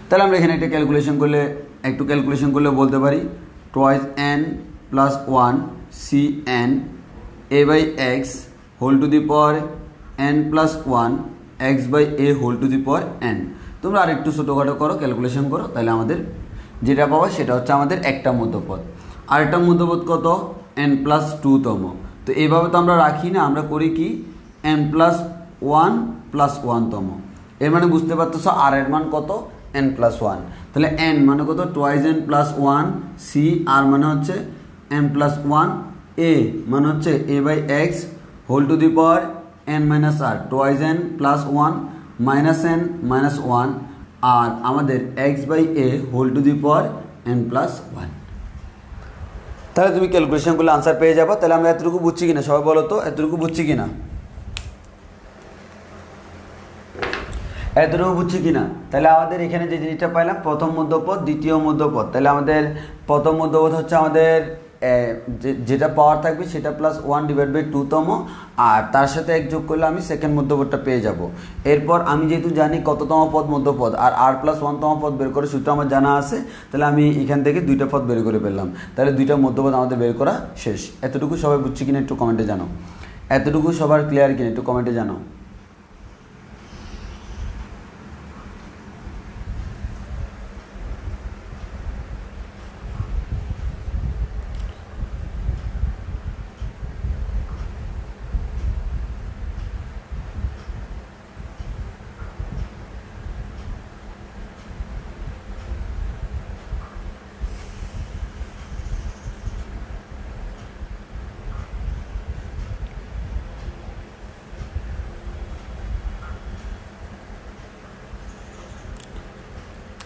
তাহলে আমরা এখানে একটা ক্যালকুলেশন করলে বলতে পারি 2n+1 cn a/x whole to the power n+1 x/a whole to the power n। তোমরা আর একটু ছোটোখাটো করো, ক্যালকুলেশন করো, তাহলে আমাদের যেটা পাবো সেটা হচ্ছে আমাদের একটা মধ্যপদ। আরেকটা মধ্যপদ কত? n+2তম। তো এইভাবে তো আমরা রাখি না, আমরা করি কি n+1+1তম। এর মানে বুঝতে পারতেছো আর এর মান কত? n+1। তাহলে n মানে কত? 2n+1 c, আর মানে হচ্ছে n+1, a মানে হচ্ছে a/x whole to the power n-r, 2n+1 -n-1, আর আমাদের x/a whole to the power n+1। তাহলে তুমি ক্যালকুলেশন করলে আনসার পেয়ে যাবো। তাহলে আমরা এতটুকু বুঝছি কিনা সবাই বলো তো, এতটুকু বুঝছি কিনা? তাহলে আমাদের এখানে যে জিনিসটা পাইলাম, প্রথম মধ্যপদ, দ্বিতীয় মধ্যপদ। তাহলে আমাদের প্রথম মধ্যপদ হচ্ছে আমাদের যেটা পাওয়ার থাকবে সেটা +1/2তম, আর তার সাথে এক যোগ করলে আমি সেকেন্ড মধ্যপদটা পেয়ে যাব। এরপর আমি যেহেতু জানি কততম পদ মধ্যপদ, আর r+1তম পদ বের করে সূত্র আমার জানা আছে, তাহলে আমি এখান থেকে দুইটা পদ বের করে ফেললাম। তাহলে দুইটা মধ্যপদ আমাদের বের করা শেষ। এতটুকু সবাই বুঝছি কিনা একটু কমেন্টে জানাও। এতটুকু সবার ক্লিয়ার কিনা একটু কমেন্টে জানাও।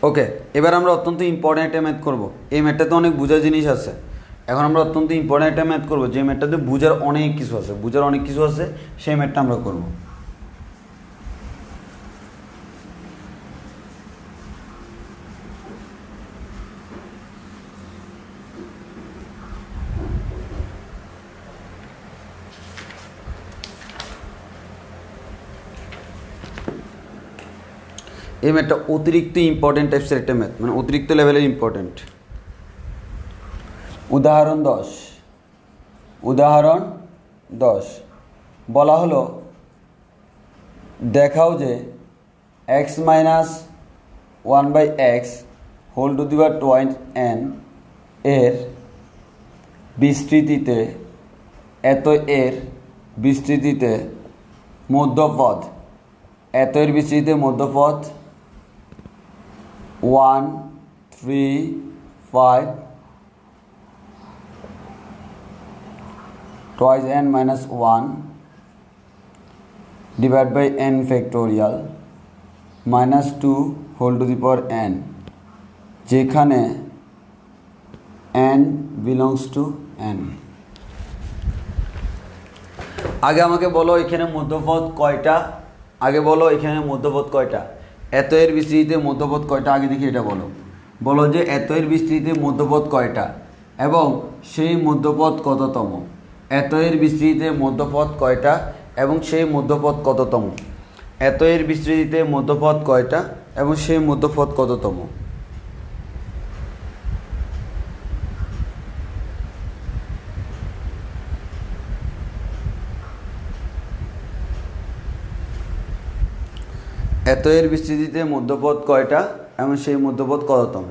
ওকে, এবার আমরা অত্যন্ত ইম্পর্ট্যান্ট একটা ম্যাথ করবো। এই ম্যাথটাতে অনেক বোঝার জিনিস আছে। এখন আমরা অত্যন্ত ইম্পর্ট্যান্ট একটা ম্যাথ করবো, যে ম্যাথটাতে বোঝার অনেক কিছু আছে, সেই ম্যাথটা আমরা করবো। এই ম্যাথটা অতিরিক্ত ইম্পর্টেন্ট টাইপসের একটা ম্যাথ, মানে অতিরিক্ত লেভেলের ইম্পর্টেন্ট। উদাহরণ 10 বলা হলো দেখাও যে x minus 1/x whole to the power 2n এর বিস্তৃতিতে এর বিস্তৃতিতে মধ্যপথ 1 3 5 twice n minus 1 divided by n factorial minus 2 whole to the power n, যেখানে n belongs to n। আগে আমাকে বলো এখানে মধ্যপথ কয়টা, এত এর বিস্তৃতিতে মধ্যপথ কয়টা, আগে দেখি এটা বলো যে এত এর বিস্তৃতিতে মধ্যপথ কয়টা এবং সেই মধ্যপথ কততম, এত এর বিস্তৃতিতে মধ্যপথ কয়টা এবং সেই মধ্যপথ কততম, এত এর বিস্তৃতিতে মধ্যপথ কয়টা এবং সেই মধ্যপথ কততম। এত এর বিস্তৃতিতে মধ্যপথ কয়টা এবং সেই মধ্যপথ কততম।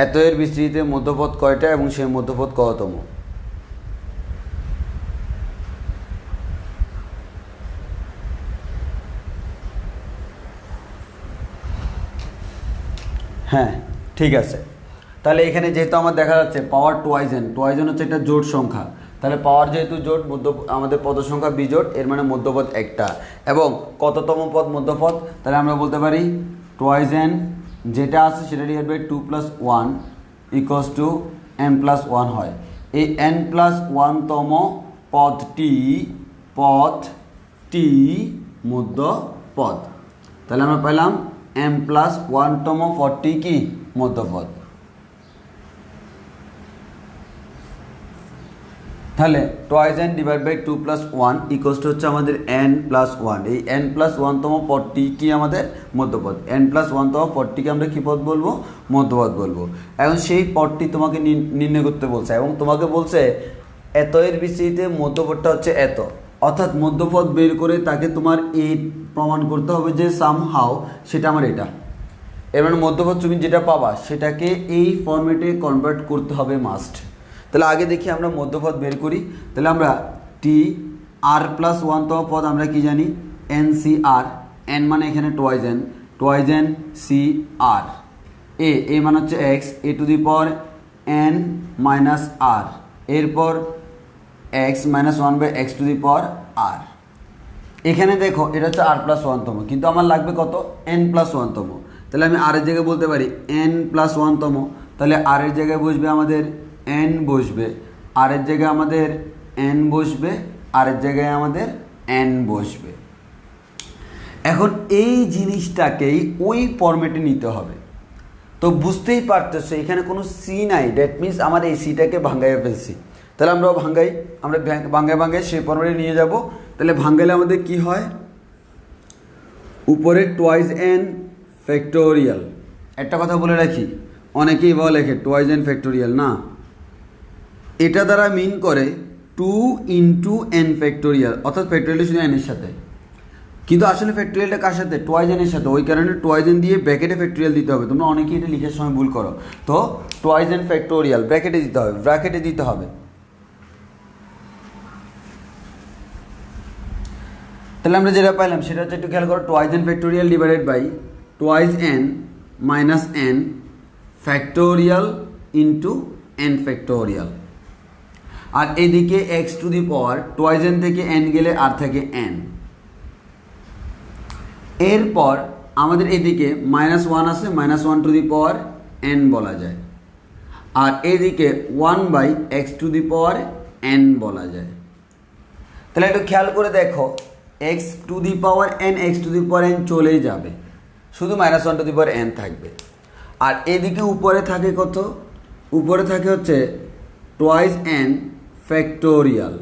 এত এর বিস্তৃতিতে মধ্যপথ কয়টা এবং সেই মধ্যপথ কততম। হ্যাঁ ঠিক আছে, তাহলে এখানে যেহেতু আমার দেখা যাচ্ছে পাওয়ার টুয়াইজেন হচ্ছে একটা জোট সংখ্যা, তাহলে পাওয়ার যেহেতু জোট আমাদের পদ সংখ্যা বিজোট, এর মানে মধ্যপথ একটা এবং কততম পদ মধ্যপথ, তাহলে আমরা বলতে পারি টুয়াইজেন যেটা আছে সেটা divide by 2 + 1 equals to n + 1 হয়। এই n + 1 তম পদটি মধ্যপদ, তাহলে আমরা পেলাম n + 1 তম পদটি কি মধ্যপদ। তাহলে টুয়াইজেন ডিভাইড বাই 2 + 1 ইকুয়ালস টু হচ্ছে আমাদের n + 1। এই n + 1 তম পদটি কি আমাদের মধ্যপদ, n + 1 তম পদটিকে আমরা কি পদ বলবো, মধ্যপদ বলবো। এখন সেই পদটি তোমাকে নির্ণয় করতে বলছে এবং তোমাকে বলছে এত এর বিস্তৃতিতে মধ্যপদটা হচ্ছে এত, অর্থাৎ মধ্যপদ বের করে তাকে তোমার এই প্রমাণ করতে হবে যে সামহাও সেটা আমার এটা, এর মানে মধ্যপদ তুমি যেটা পাবা সেটাকে এই ফরম্যাটে কনভার্ট করতে হবে মাস্ট। তাহলে আগে দেখি আমরা মধ্যপদ বের করি। তাহলে আমরা টি আর প্লাস 1 তম পদ আমরা কি জানি এন সি আর, এন মানে এখানে টুয়াইজেন সি আর, এ মানে হচ্ছে x, a to the power n minus r, এরপর x minus 1/x to the power r. এখানে দেখো এটা হচ্ছে আর প্লাস 1 তম, কিন্তু আমার লাগবে কত n + 1 তম, তাহলে আমি আর এর জায়গায় বলতে পারি n + 1 তম, তাহলে আর এর জায়গায় বসবে আমাদের n বসবে, আর এর জায়গায় আমাদের n বসবে, আর এর জায়গায় আমাদের n বসবে। এখন এই জিনিসটাকেই ওই ফরম্যাটে নিতে হবে। তো বুঝতেই পারতেছো এখানে কোনো সি নাই, দ্যাট মিনস আমার এই সিটাকে ভাঙ্গাইয়া ফেলছি। তাহলে আমরা ভাঙ্গাই সেই ফরম্যাটে নিয়ে যাব। তাহলে ভাঙ্গাইলে আমাদের কি হয়, উপরে টুয়াইজ n ফ্যাক্টোরিয়াল, একটা কথা বলে রাখি অনেকেই বলে টুয়াইজ n ফ্যাক্টোরিয়াল না, এটা দ্বারা মিন করে 2 × n ফ্যাক্টোরিয়াল, অর্থাৎ ফ্যাক্টোরিয়াল শুধু n এর সাথে, কিন্তু আসলে ফ্যাক্টোরিয়ালটা কার সাথে, টুয়াইজ n এর সাথে। ওই কারণে টুয়াইজ n দিয়ে ব্র্যাকেটে ফ্যাক্টোরিয়াল দিতে হবে। তোমরা অনেকেই এটা লিখার সময় ভুল করো, তো টুয়াইজ n ফ্যাক্টোরিয়াল ব্র্যাকেটে দিতে হবে। তাহলে আমরা যেটা পাইলাম সেটা হচ্ছে একটু খেয়াল করো, twice n factorial divided by twice n minus n factorial into n factorial, আর এদিকে x to the power twice n থেকে n গেলে আর থাকে n। এরপর আমাদের এদিকে -1 আছে, -1 টু দি পাওয়ার n বলা যায়, আর এদিকে 1/x to the power n বলা যায়। তাহলে একটু খেয়াল করে দেখো, x to the power n x to the power n চলেই যাবে, শুধু -1 টু দি পাওয়ার n থাকবে। আর এদিকে উপরে থাকে কত, উপরে থাকে হচ্ছে টোয়াইজ এন ফ্যাক্টোরিয়াল,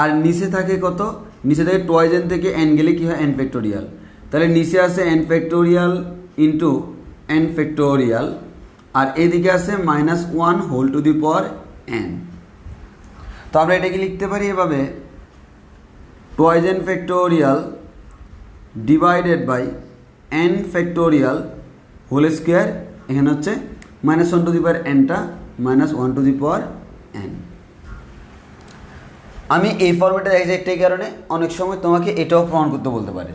আর নিচে থাকে কত, নিচে থাকে টোয়াইজ এন থেকে এন গেলে কী হয় এন ফ্যাক্টোরিয়াল, তাহলে নিচে আছে n factorial into n factorial, আর এদিকে আছে -1 whole to the power n. তো আমরা এটাকে লিখতে পারি এভাবে, twice n factorial divided by n factorial whole square, এখানে হচ্ছে -1 টু দি পাওয়ার এনটা -1 টু দি পাওয়ার এন। আমি এই ফর্মেটে দেখছি একটাই কারণে অনেক সময় তোমাকে এটাও প্রমাণ করতে বলতে পারে,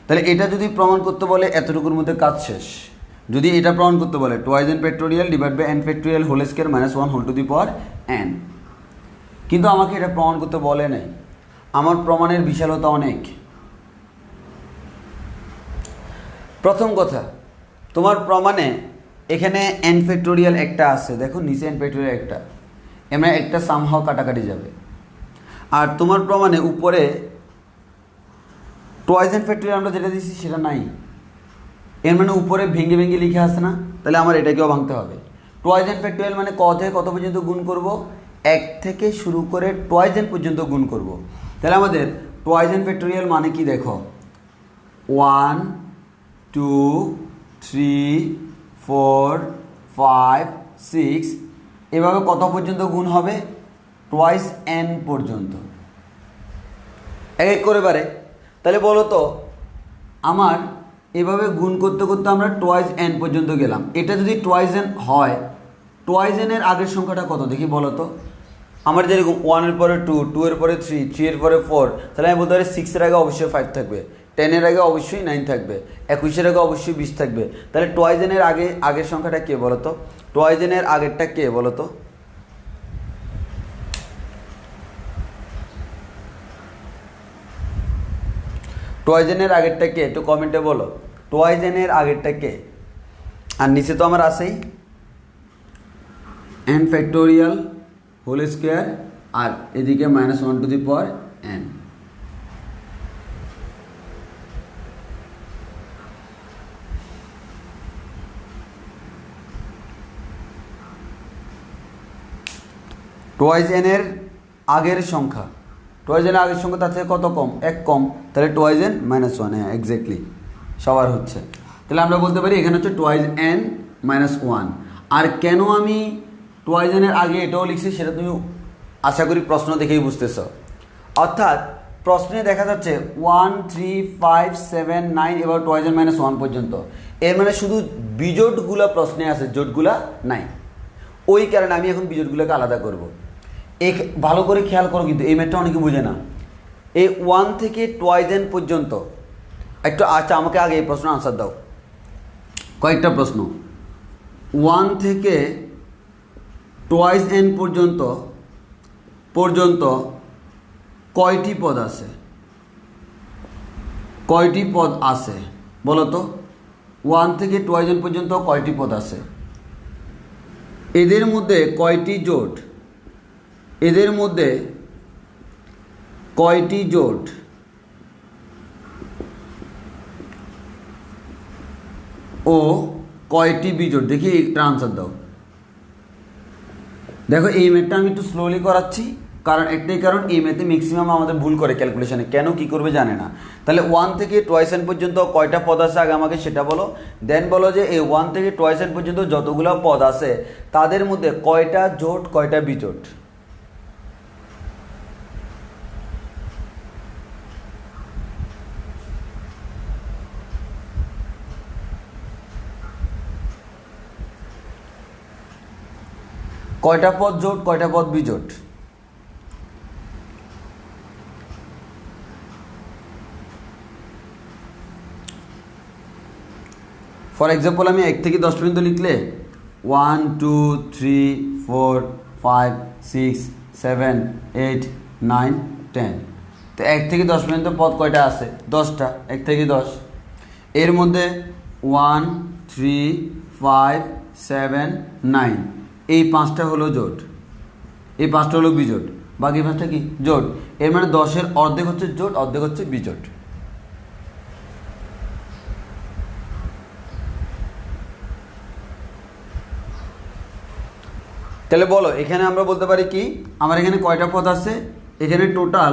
তাহলে এটা যদি প্রমাণ করতে বলে এতটুকুর মধ্যে কাজ শেষ। যদি এটা প্রমাণ করতে বলে twice n factorial divide by n factorial whole square -1 whole to the power n, কিন্তু আমাকে এটা প্রমাণ করতে বলে নাই, আমার প্রমাণের বিশালতা অনেক। প্রথম কথা, তোমার প্রমাণে এখানে এন ফ্যাক্টোরিয়াল একটা আছে, দেখো নিচে এন ফ্যাক্টোরিয়াল একটা, এমন একটা সামহাও কাটাকাটি যাবে, আর তোমার প্রমাণে উপরে টোয়াইজ এন ফ্যাক্টোরিয়াল আমরা যেটা দিচ্ছি সেটা নাই, এর মানে উপরে ভেঙে ভেঙে লিখে আসে না, তাহলে আমার এটাকেও ভাঙতে হবে। টোয়াইজ এন ফ্যাক্টোরিয়াল মানে ক থেকে কত পর্যন্ত গুণ করব, 1 থেকে শুরু করে টোয়াইজ এন পর্যন্ত গুণ করব, তাহলে আমাদের টোয়াইজ এন ফ্যাক্টোরিয়াল মানে কি দেখো, 1 2 3 4 5 6, এভাবে কত পর্যন্ত গুণ হবে, টোয়াইজ এন পর্যন্ত, এক এক করে বারে। তাহলে বলো তো আমার এভাবে গুণ করতে করতে আমরা টোয়াইজ এন পর্যন্ত গেলাম, এটা যদি টোয়াইজ এন হয়, টোয়াইজ এনের আগের সংখ্যাটা কত দেখি বলো তো, আমার যেরকম 1 এর পরে 2, 2 এর পরে 3, 3 এর পরে 4, তাহলে আমি বলতে পারি 6 এর আগে অবশ্যই 5 থাকবে, 10 এর আগে অবশ্যই 9 থাকবে, 21 এর আগে অবশ্যই 20 থাকবে, তাহলে টোয়াইজ এনের আগের সংখ্যাটা কে বলো তো, টোয়াইজ এনের আগেরটা কে বলো তো, টোয়াইজ এনের আগেরটা কে একটু কমেন্টে বলো, টোয়াইজ এনের আগেরটা কে। আর নিচে তো আমার আছেই এন ফ্যাক্টোরিয়াল হোল স্কোয়ার, আর এদিকে -1 to the power N. Twice এনের আগের সংখ্যা, টোয়াইজ এনের আগের সংখ্যা তার থেকে কত কম, 1 কম, তাহলে টোয়াইজ এন -1, হ্যাঁ এক্স্যাক্টলি সবার হচ্ছে। তাহলে আমরা বলতে পারি এখানে হচ্ছে টোয়াইজ এন -1। আর কেন আমি টোয়াইজ এনের আগে এটাও লিখছি সেটা তুমি আশা করি প্রশ্ন দেখেই বুঝতেছ, অর্থাৎ প্রশ্নে দেখা যাচ্ছে 1 3 5 7 9 এবার টোয়াইজ এন -1 পর্যন্ত, এর মানে শুধু বিজোটগুলা প্রশ্নে আছে, জোটগুলা নাই, ওই কারণে আমি এখন বিজোটগুলোকে আলাদা করব। ভালো করে খেয়াল করো, কিন্তু এই ম্যাথটা অনেকে বুঝে না, এই 1 থেকে টোয়াইজ এন পর্যন্ত একটু, আচ্ছা আমাকে আগে এই প্রশ্ন আনসার দাও, কয়েকটা প্রশ্ন। 1 থেকে টোয়াইজ এন পর্যন্ত কয়টি পদ আছে, কয়টি পদ আছে বলো তো, 1 থেকে টোয়াইজ এন পর্যন্ত কয়টি পদ আছে, এদের মধ্যে কয়টি জোট, এদের মধ্যে কয়টি জোট, ও কয়টি বিজোট, দেখি একটা আনসার দাও। দেখো এই ম্যাথটা আমি একটু স্লোলি করাচ্ছি, কারণ একটাই কারণ এই ম্যাথে ম্যাক্সিমাম আমাদের ভুল করে ক্যালকুলেশনে, কেন কি করবে জানে না। তাহলে 1 থেকে টোয়াইজ এন পর্যন্ত কয়টা পদ আছে আগে আমাকে সেটা বলো, দেন বলো যে এই 1 থেকে টোয়াইজ এন পর্যন্ত যতগুলো পদ আছে তাদের মধ্যে কয়টা জোট কয়টা বিজোট। কয়টা পদ জোট কয়টা পদ বিজোট, ফর এক্সাম্পল আমি 1 থেকে 10 পর্যন্ত লিখলে 1 2 3 4 5 6 7 8 9 10, তো 1 থেকে 10 পর্যন্ত পদ কয়টা আছে, 10টা, 1 থেকে 10, এর মধ্যে 1 3 5 7 9, এই 5টা হলো জোট, এই 5টা হলো বিজোট, বাকি 5টা কি জোট, এর মানে 10-এর অর্ধেক হচ্ছে জোট, অর্ধেক হচ্ছে বিজোট। তাহলে বলো এখানে আমরা বলতে পারি কি, আমার এখানে কয়টা পদ আছে, এখানে টোটাল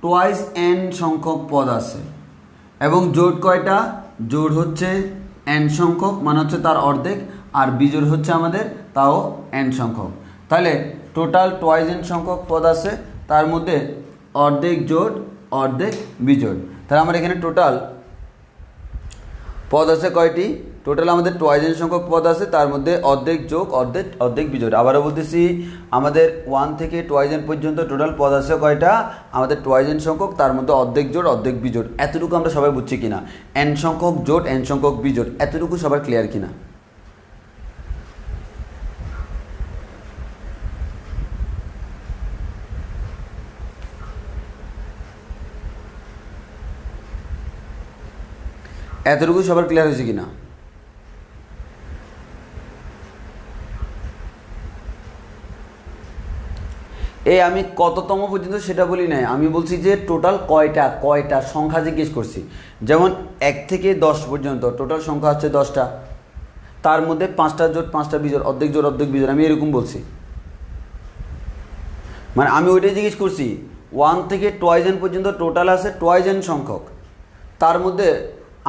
টোয়াইস n সংখ্যক পদ আছে এবং জোট কয়টা, জোট হচ্ছে n সংখ্যক, মানে হচ্ছে তার অর্ধেক, আর বিজোড় হচ্ছে আমাদের তাও n সংখ্যক। তাহলে টোটাল টোয়াইস n সংখ্যক পদ আছে, তার মধ্যে অর্ধেক জোট অর্ধেক বিজোড়। তাহলে আমার এখানে টোটাল পদ আছে কয়টি, টোটাল আমাদের টোয়াইস n সংখ্যক পদ আছে, তার মধ্যে অর্ধেক যোগ অর্ধেক অর্ধেক বিজোড়। আবারও বলতেছি, আমাদের 1 থেকে টোয়াইস n পর্যন্ত টোটাল পদ আছে কয়টা, আমাদের টোয়াইস n সংখ্যক, তার মধ্যে অর্ধেক জোড় অর্ধেক বিজোড়। এতটুকু আমরা সবাই বুঝছি কিনা, n সংখ্যক জোট n সংখ্যক বিজোড়, এতটুকু সবার ক্লিয়ার কিনা? এতটুকু সবার ক্লিয়ার হয়েছে কিনা? এই আমি কততম পর্যন্ত সেটা বলি নাই, আমি বলছি যে টোটাল কয়টা কয়টা সংখ্যা জিজ্ঞেস করছি। যেমন 1 থেকে 10 পর্যন্ত টোটাল সংখ্যা হচ্ছে 10টা, তার মধ্যে 5টা জোট 5টা বিজোড়, অর্ধেক জোট অর্ধেক বিজোড়, আমি এরকম বলছি। মানে আমি ওইটাই জিজ্ঞেস করছি, 1 থেকে টোয়াইস n পর্যন্ত টোটাল আছে টোয়াইস n সংখ্যক, তার মধ্যে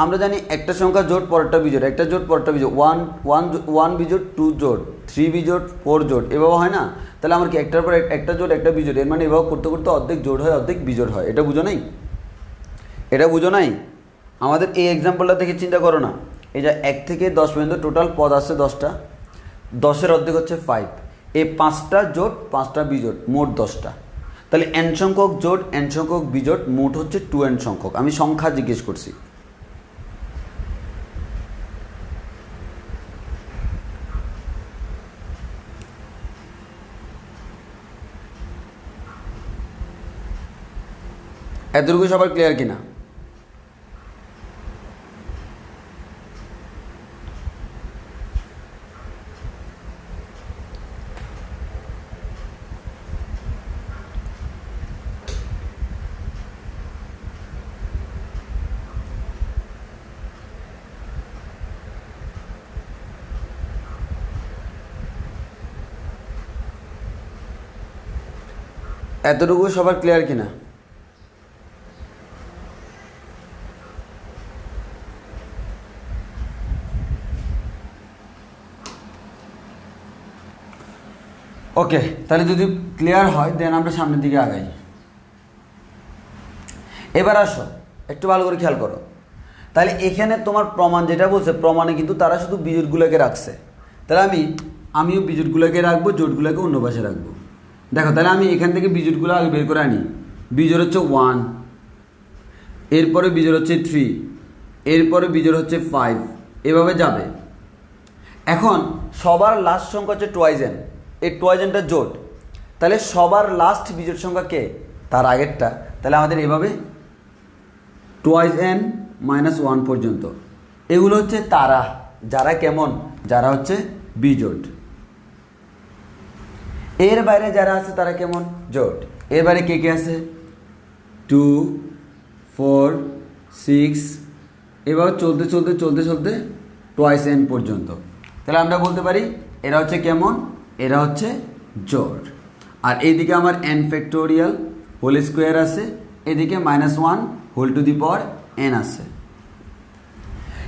আমরা জানি একটা সংখ্যা জোট পরেরটা বিজোড়, একটা জোট পরেরটা বিজোড়, 1 বিজোড় 2 জোট 3 বিজোড় 4 জোট, এভাবে হয় না? তাহলে আমার কি একটার পর একটা জোট একটা বিজোড়, এর মানে এভাবে করতে করতে অর্ধেক জোট হয় অর্ধেক বিজোড় হয়। এটা বুঝো নাই? এটা বুঝো নাই? আমাদের এই এক্সাম্পলটা থেকে চিন্তা করো না, এই যে 1 থেকে 10 পর্যন্ত টোটাল পদ আছে 10টা, 10-এর অর্ধেক হচ্ছে 5, এই 5টা জোট 5টা বিজোট, মোট 10টা। তাহলে n সংখ্যক জোট n সংখ্যক বিজোট মোট হচ্ছে 2n সংখ্যক। আমি সংখ্যা জিজ্ঞেস করছি। এতটুকু সবার ক্লিয়ার কিনা? এতটুকু সবার ক্লিয়ার কিনা? ওকে, তাহলে যদি ক্লিয়ার হয় দেন আমরা সামনের দিকে আগাই। এবার আসো একটু ভালো করে খেয়াল করো। তাহলে এখানে তোমার প্রমাণ যেটা বলছে, প্রমাণে কিন্তু তারা শুধু বিজোড়গুলোকে রাখছে। তাহলে আমিও বিজোড়গুলোকে রাখবো, জোটগুলোকে অন্য পাশে রাখবো। দেখো, তাহলে আমি এখান থেকে বিজোড়গুলো আগে বের করে আনি। বিজোড় হচ্ছে 1, এরপরে বিজোড় হচ্ছে 3, এরপরে বিজোড় হচ্ছে 5, এভাবে যাবে। এখন সবার লাস্ট সংখ্যা হচ্ছে টোয়াইস n, এই টোয়াইস nটা জোট, তাহলে সবার লাস্ট বিজোড় সংখ্যা কে, তার আগেরটা। তাহলে আমাদের এভাবে টোয়াইস n -1 পর্যন্ত, এগুলো হচ্ছে তারা, যারা কেমন, যারা হচ্ছে বিজোট। এর বাইরে যারা আছে তারা কেমন, জোট। এর বাইরে কে কে আছে, 2 4 6, এবার চলতে চলতে চলতে চলতে টোয়াইস n পর্যন্ত। তাহলে আমরা বলতে পারি এরা হচ্ছে কেমন, এরা হচ্ছে জোট। আর এইদিকে আমার n ফ্যাক্টোরিয়াল হোল স্কোয়ার আছে, এদিকে -1 whole to the power n আছে।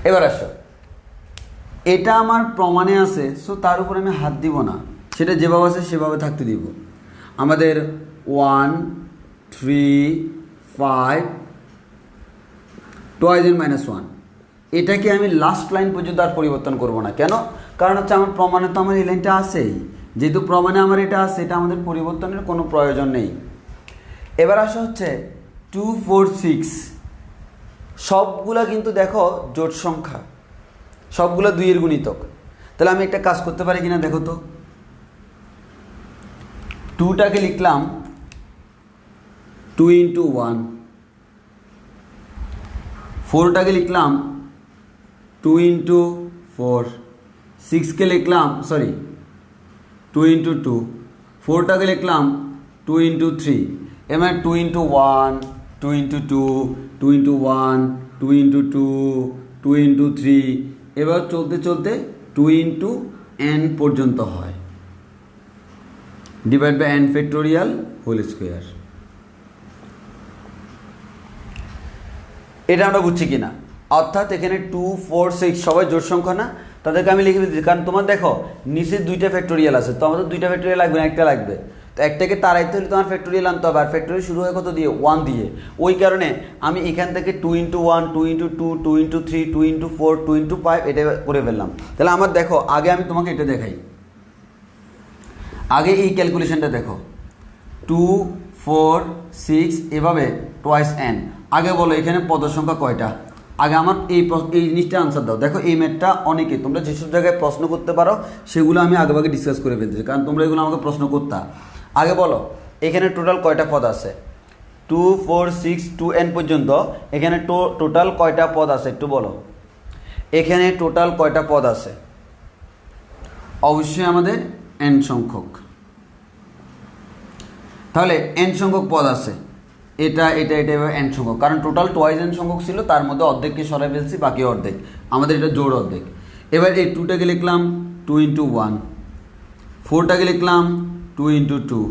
এবার আসো, এটা আমার প্রমাণে আছে, সো তার উপর আমি হাত দিব না, সেটা যেভাবে আছে সেভাবে থাকতে দিব। আমাদের 1 3 5 টোয়াইস n -1, এটাকে আমি লাস্ট লাইন পর্যন্ত আর পরিবর্তন করব না। কেন? কারণ হচ্ছে আমার প্রমাণে তো আমার এই লাইনটা আছেই, যেহেতু প্রমাণে আমার এটা আছে, এটা আমাদের পরিবর্তনের কোনো প্রয়োজন নেই। এবার আসা হচ্ছে 2 4 6, সবগুলা কিন্তু দেখো জোট সংখ্যা, সবগুলো 2 এর গুণিতক। তাহলে আমি একটা কাজ করতে পারি কিনা দেখো তো, 2টাকে লিখলাম 2 × 1, 4টাকে লিখলাম 2 × 4, 6কে লিখলাম 2 × 2, 4টাকে লিখলাম 2 × 3, এবার 2 × 1 2 × 2 2 × 1 2 × 2 2 × 3, এবার চলতে চলতে 2 × n পর্যন্ত হয়। Divide by n factorial whole square. এটা আমরা বুঝছি কিনা? অর্থাৎ এখানে 2 4 6 সবাই জোড় সংখ্যা না, তাদেরকে আমি লিখে দিচ্ছি, কারণ তোমার দেখো নিচে 2টা ফ্যাক্টোরিয়াল আছে, তো আমাদের 2টা ফ্যাক্টোরিয়াল লাগবে না, একটা লাগবে। তো একটাকে তাড়াইতে হলে তোমার ফ্যাক্টোরিয়াল আনতে হবে, আর ফ্যাক্টোরিয়াল শুরু হয় কত দিয়ে? 1 দিয়ে। ওই কারণে আমি এখান থেকে 2 × 1 2 × 2 2 × 3 2 × 4 2 × 5 এটা করে ফেললাম। তাহলে আমার দেখো আগে আমি তোমাকে এটা দেখাই, আগে এই ক্যালকুলেশনটা দেখো 2 4 6 এভাবে টুয়াইস n। আগে বলো এখানে পদের সংখ্যা কয়টা? আগে আমার এই জিনিসটা আনসার দাও। দেখো এই ম্যাথটা অনেকে তোমরা যেসব জায়গায় প্রশ্ন করতে পারো সেগুলো আমি আগেভাগে ডিসকাস করে ফেলতেছি, কারণ তোমরা এগুলো আমাকে প্রশ্ন করতা। আগে বলো এখানে টোটাল কয়টা পদ আছে? 2 4 6 2 n পর্যন্ত এখানে টোটাল কয়টা পদ আছে একটু বলো। এখানে টোটাল কয়টা পদ আছে? অবশ্যই আমাদের n সংখ্যক। তাহলে n সংখ্যক পদ আছে, এটা এটা এটা এভাবে n সংখ্যক, কারণ টোটাল টুয়াইস n সংখ্যক ছিল, তার মধ্যে অর্ধেককে সরাই ফেলছি, বাকি অর্ধেক আমাদের এটা জোড় অর্ধেক। এবার এই 2টাকে লিখলাম 2 × 1, 4টাকে লিখলাম 2 × 2,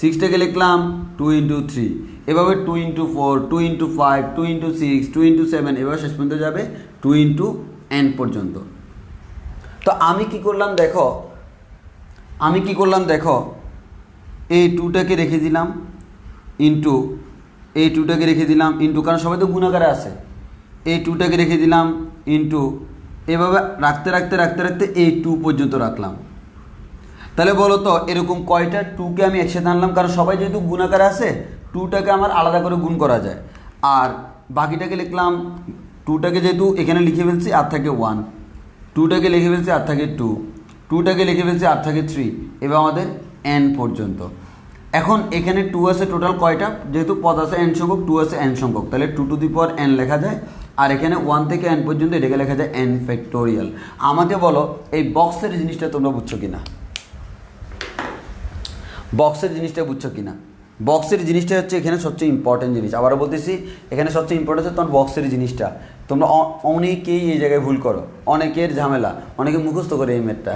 6টাকে লিখলাম 2 × 3, এভাবে 2 × 4 2 × 5 2 × 6 2 × 7 এভাবে শেষ পর্যন্ত যাবে 2 × n পর্যন্ত। তো আমি কি করলাম দেখো, এই 2টাকে রেখে দিলাম ইন্টু, এই 2টাকে রেখে দিলাম ইন্টু, কারণ সবাই তো গুণাকারে আছে, এই 2টাকে রেখে দিলাম ইন্টু, এভাবে রাখতে রাখতে রাখতে রাখতে এই 2 পর্যন্ত রাখলাম। তাহলে বলো তো এরকম কয়টা 2কে আমি একসাথে আনলাম? কারণ সবাই যেহেতু গুণাকারে আছে 2টাকে আমার আলাদা করে গুণ করা যায়, আর বাকিটাকে লিখলাম 2টাকে যেহেতু এখানে লিখে ফেলছি আর থাকে 1, 2টাকে লিখে ফেলছি আর থাকে 2, 2টাকে লিখে ফেলছি আর থাকে 3, এবার আমাদের n পর্যন্ত। এখন এখানে 2 আছে টোটাল কয়টা? যেহেতু পদ আছে n সংখ্যক, 2 আছে n সংখ্যক, তাহলে 2n লেখা যায়, আর এখানে 1 থেকে n পর্যন্ত এটাকে লেখা যায় n ফ্যাক্টোরিয়াল। আমাকে বলো এই বক্সের জিনিসটা তোমরা বুঝছো কিনা? বক্সের জিনিসটা বুঝছো কিনা? বক্সের জিনিসটা হচ্ছে এখানে সবচেয়ে ইম্পর্টেন্ট জিনিস। আবারও বলতেছি এখানে সবচেয়ে ইম্পর্টেন্ট হচ্ছে তোমার বক্সের জিনিসটা। তোমরা অনেকেই এই জায়গায় ভুল করো, অনেকের ঝামেলা, অনেকে মুখস্থ করে এই ম্যাথটা,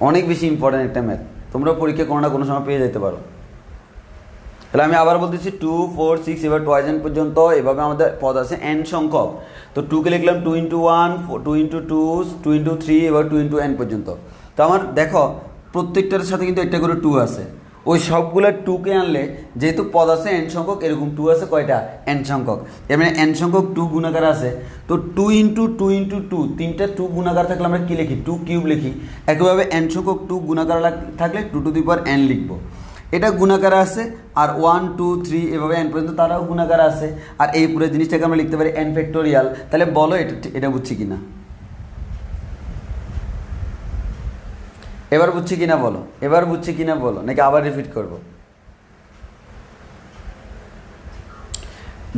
অনেক বেশি ইম্পর্টেন্ট একটা ম্যাথ, তোমরা পরীক্ষা কোনো না কোনো সময় পেয়ে যেতে পারো। তাহলে আমি আবার বলতেছি 2 4 6 এবার টুয়াইস n পর্যন্ত এভাবে আমাদের পদ আছে n সংখ্যক। তো 2কে লিখলাম 2 × 1 2 × 2 2 × 3 এবার 2 × n পর্যন্ত। তো আমার দেখো প্রত্যেকটার সাথে কিন্তু একটা করে 2 আছে, ওই সবগুলো 2কে আনলে যেহেতু পদ আছে n সংখ্যক, এরকম 2 আছে কয়টা? n সংখ্যক। এবারে n সংখ্যক 2 গুণাকার আছে, তো 2 × 2 × 2 তিনটা 2 গুণাকার থাকলে আমরা কী লিখি? 2 কিউব লিখি। একইভাবে n সংখ্যক 2 গুণাকার থাকলে 2n লিখবো। এটা গুণাকার আছে, আর 1 2 3 এভাবে n পর্যন্ত তারাও গুণাকার আছে, আর এই পুরো জিনিসটাকে আমরা লিখতে পারি n ফ্যাক্টোরিয়াল। তাহলে বলো এটা বুঝছি কিনা? এবার বুঝছি কিনা বলো, এবার বুঝছি কিনা বলো, নাকি আবার রিপিট করব?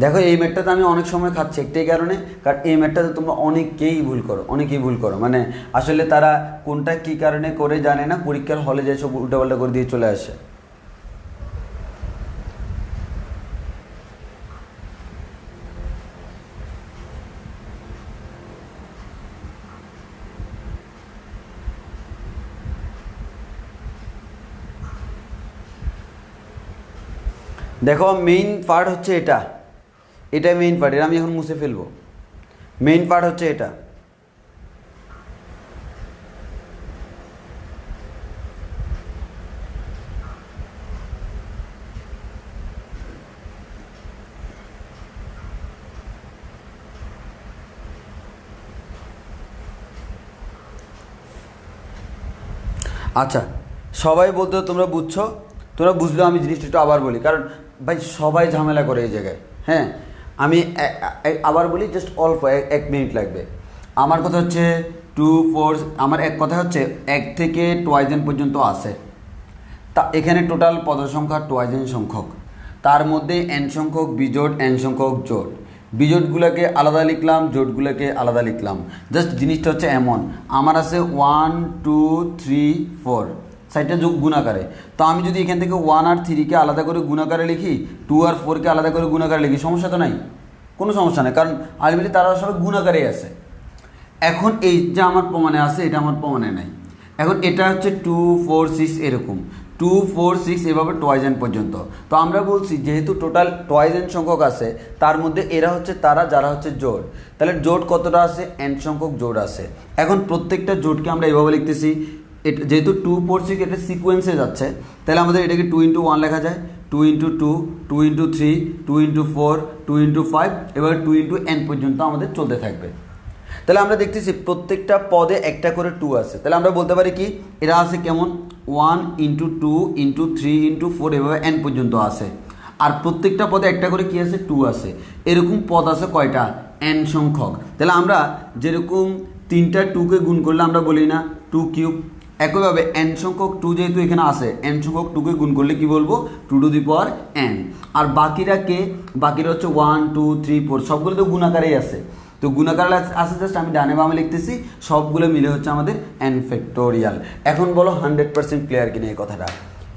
দেখো এই ম্যাথটাতে আমি অনেক সময় খাচ্ছি একটাই কারণে, কারণ এই ম্যাথটাতে তোমরা অনেকেই ভুল করো, মানে আসলে তারা কোনটা কী কারণে করে জানে না, পরীক্ষার হলে যে সব উল্টাপাল্টা করে দিয়ে চলে আসে। দেখো মেইন পার্ট হচ্ছে এটা মেইন পার্ট, এটা আমি এখন মুছে ফেলবো। মেইন পার্ট হচ্ছে এটা। আচ্ছা সবাই বলতে তোমরা বুঝছো, তোমরা বুঝলেও আমি জিনিসটা একটু আবার বলি, কারণ ভাই সবাই ঝামেলা করে এই জায়গায়। হ্যাঁ আমি আবার বলি, জাস্ট অল্প 1 মিনিট লাগবে। আমার কথা হচ্ছে 2 4, আমার এক কথা হচ্ছে 1 থেকে টুয়াইস n পর্যন্ত আছে, তা এখানে টোটাল পদ সংখ্যা টুয়াইস n সংখ্যক, তার মধ্যে n সংখ্যক বিজোড় n সংখ্যক জোড়, বিজোড়গুলোকে আলাদা লিখলাম, জোড়গুলোকে আলাদা লিখলাম। জাস্ট জিনিসটা হচ্ছে এমন, আমার আছে 1 2 3 4 সাইডটা যোগ গুণাকারে, তো আমি যদি এখান থেকে 1 আর 3কে আলাদা করে গুণাকারে লিখি, 2 আর 4কে আলাদা করে গুণাকারে লিখি, সমস্যা তো নাই, কোনো সমস্যা নেই, কারণ আলটিমেটলি তারা সবাই গুণাকারেই আছে। এখন এই যে আমার প্রমাণে আছে, এটা আমার প্রমাণে নাই। এখন এটা হচ্ছে 2 4 6 এরকম, 2 4 6 এভাবে টয়েস এন পর্যন্ত। তো আমরা বলছি যেহেতু টোটাল টয়েস এন সংখ্যক আছে, তার মধ্যে এরা হচ্ছে তারা যারা হচ্ছে জোড়, তাহলে জোড় কতটা আছে? এন সংখ্যক জোড় আছে। এখন প্রত্যেকটা জোড়কে আমরা এভাবে লিখতেছি, এটা যেহেতু 2 4 6 এটা সিকোয়েন্সে যাচ্ছে, তাহলে আমাদের এটাকে 2 × 1 লেখা যায়, 2 × 2, 2 × 3, 2 × 4, 2 × 5, এবার 2 × n পর্যন্ত আমাদের চলতে থাকবে। তাহলে আমরা দেখতেছি প্রত্যেকটা পদে একটা করে 2 আছে, তাহলে আমরা বলতে পারি কি এরা আছে কেমন 1 × 2 × 3 × 4 এভাবে n পর্যন্ত আছে। আর প্রত্যেকটা পদে একটা করে কি আছে? 2 আছে। এরকম পদ আছে কয়টা? n সংখ্যক। তাহলে আমরা যেরকম 3টা 2কে গুণ করলে আমরা বলি না 2 কিউব, একইভাবে n সংখ্যক 2 যেহেতু এখানে আছে, n সংখ্যক 2কে গুণ করলে কি বলবো? 2n। আর বাকিরা কে? বাকিরা হচ্ছে 1 2 3 4 সবগুলো তো গুণাকারেই আছে। তো গুণাকার আছে, জাস্ট আমি ডানে বামে লিখতেছি, সবগুলো মিলে হচ্ছে আমাদের n ফ্যাক্টোরিয়াল। এখন বলো 100% ক্লিয়ার কিনা এই কথাটা?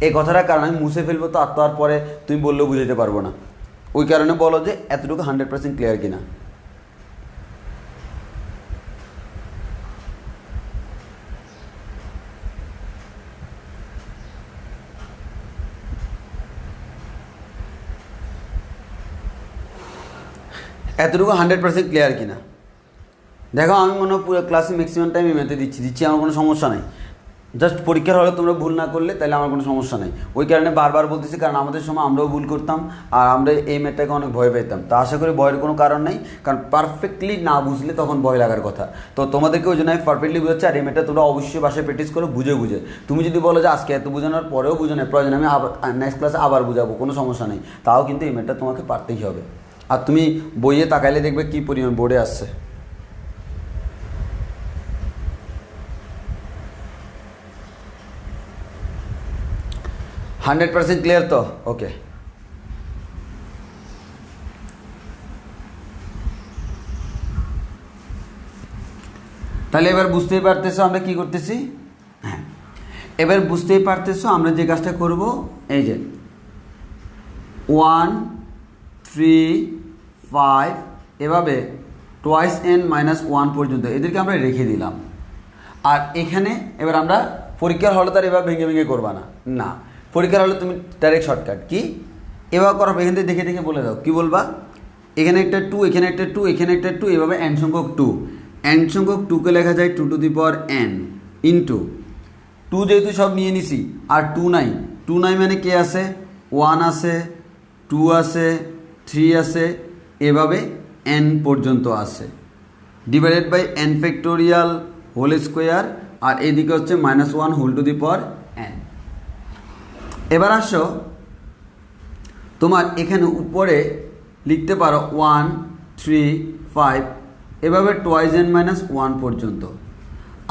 এই কথাটা কারণ আমি মুছে ফেলবো, তো আর তো আর পরে তুমি বললেও বুঝাতে পারবো না, ওই কারণে বলো যে এতটুকু 100% ক্লিয়ার কিনা। এতটুকু 100% ক্লিয়ার কিনা দেখো। আমি মনে হয় পুরো ক্লাসে ম্যাক্সিমাম টাইম এমনিতে দিচ্ছি, আমার কোনো সমস্যা নেই। জাস্ট পরীক্ষার হলে তোমরা ভুল না করলে তাহলে আমার কোনো সমস্যা নেই, ওই কারণে বারবার বলতেছি, কারণ আমাদের সময় আমরাও ভুল করতাম আর আমরা এই ম্যাথটাকে অনেক ভয় পেতাম। তো আশা করি ভয়ের কোনো কারণ নেই, কারণ পারফেক্টলি না বুঝলে তখন ভয় লাগার কথা। তো তোমাদেরকে ওই জন্য আমি পারফেক্টলি বুঝাচ্ছি, আর এই ম্যাথটা তোমরা অবশ্যই বাসায় প্র্যাকটিস করো বুঝে বুঝে। তুমি যদি বলো যে আজকে এত বোঝানোর পরেও বুঝে নেই, প্রয়োজন আমি আবার নেক্সট ক্লাসে আবার বুঝাবো, কোনো সমস্যা নেই, তাও কিন্তু এই ম্যাথটা তোমাকে পারতেই হবে। আর তুমি বইয়ে তাকাইলে দেখবে কী পরিমাণ বোর্ডে আসছে। হান্ড্রেড পার্সেন্ট ক্লিয়ার তো? ওকে, তাহলে এবার বুঝতেই পারতেছো আমরা কি করতেছি। হ্যাঁ, এবার বুঝতেই পারতেছো আমরা যে কাজটা করব, এই যে 1 3 5 এভাবে টয়েস n - 1 পর্যন্ত এদেরকে আমরা রেখে দিলাম। আর এখানে এবার আমরা পরীক্ষার হলে তার এবার ভেঙে ভেঙে করবা না, না পরীক্ষার হলে তুমি ডাইরেক্ট শর্টকাট কি এবার করো, এখান থেকে দেখে দেখে বলে দাও। কি বলবা? এখানে একটা 2, এখানে একটা 2, এখানে একটা 2, এভাবে n সংখ্যক 2, n সংখ্যক 2কে লেখা যায় 2n ইন্টু 2 যেহেতু সব নিয়ে নিছি, আর 2 নাই, 2 নাই মানে কে আছে? 1 আছে, 2 আছে, 3 আছে, এভাবে n পর্যন্ত আছে, divided by n factorial whole square, আর এদিকে হচ্ছে -1 n। এবার আসো তোমার এখানে উপরে লিখতে পারো 1 3 5 এভাবে টয়েস n - 1 পর্যন্ত,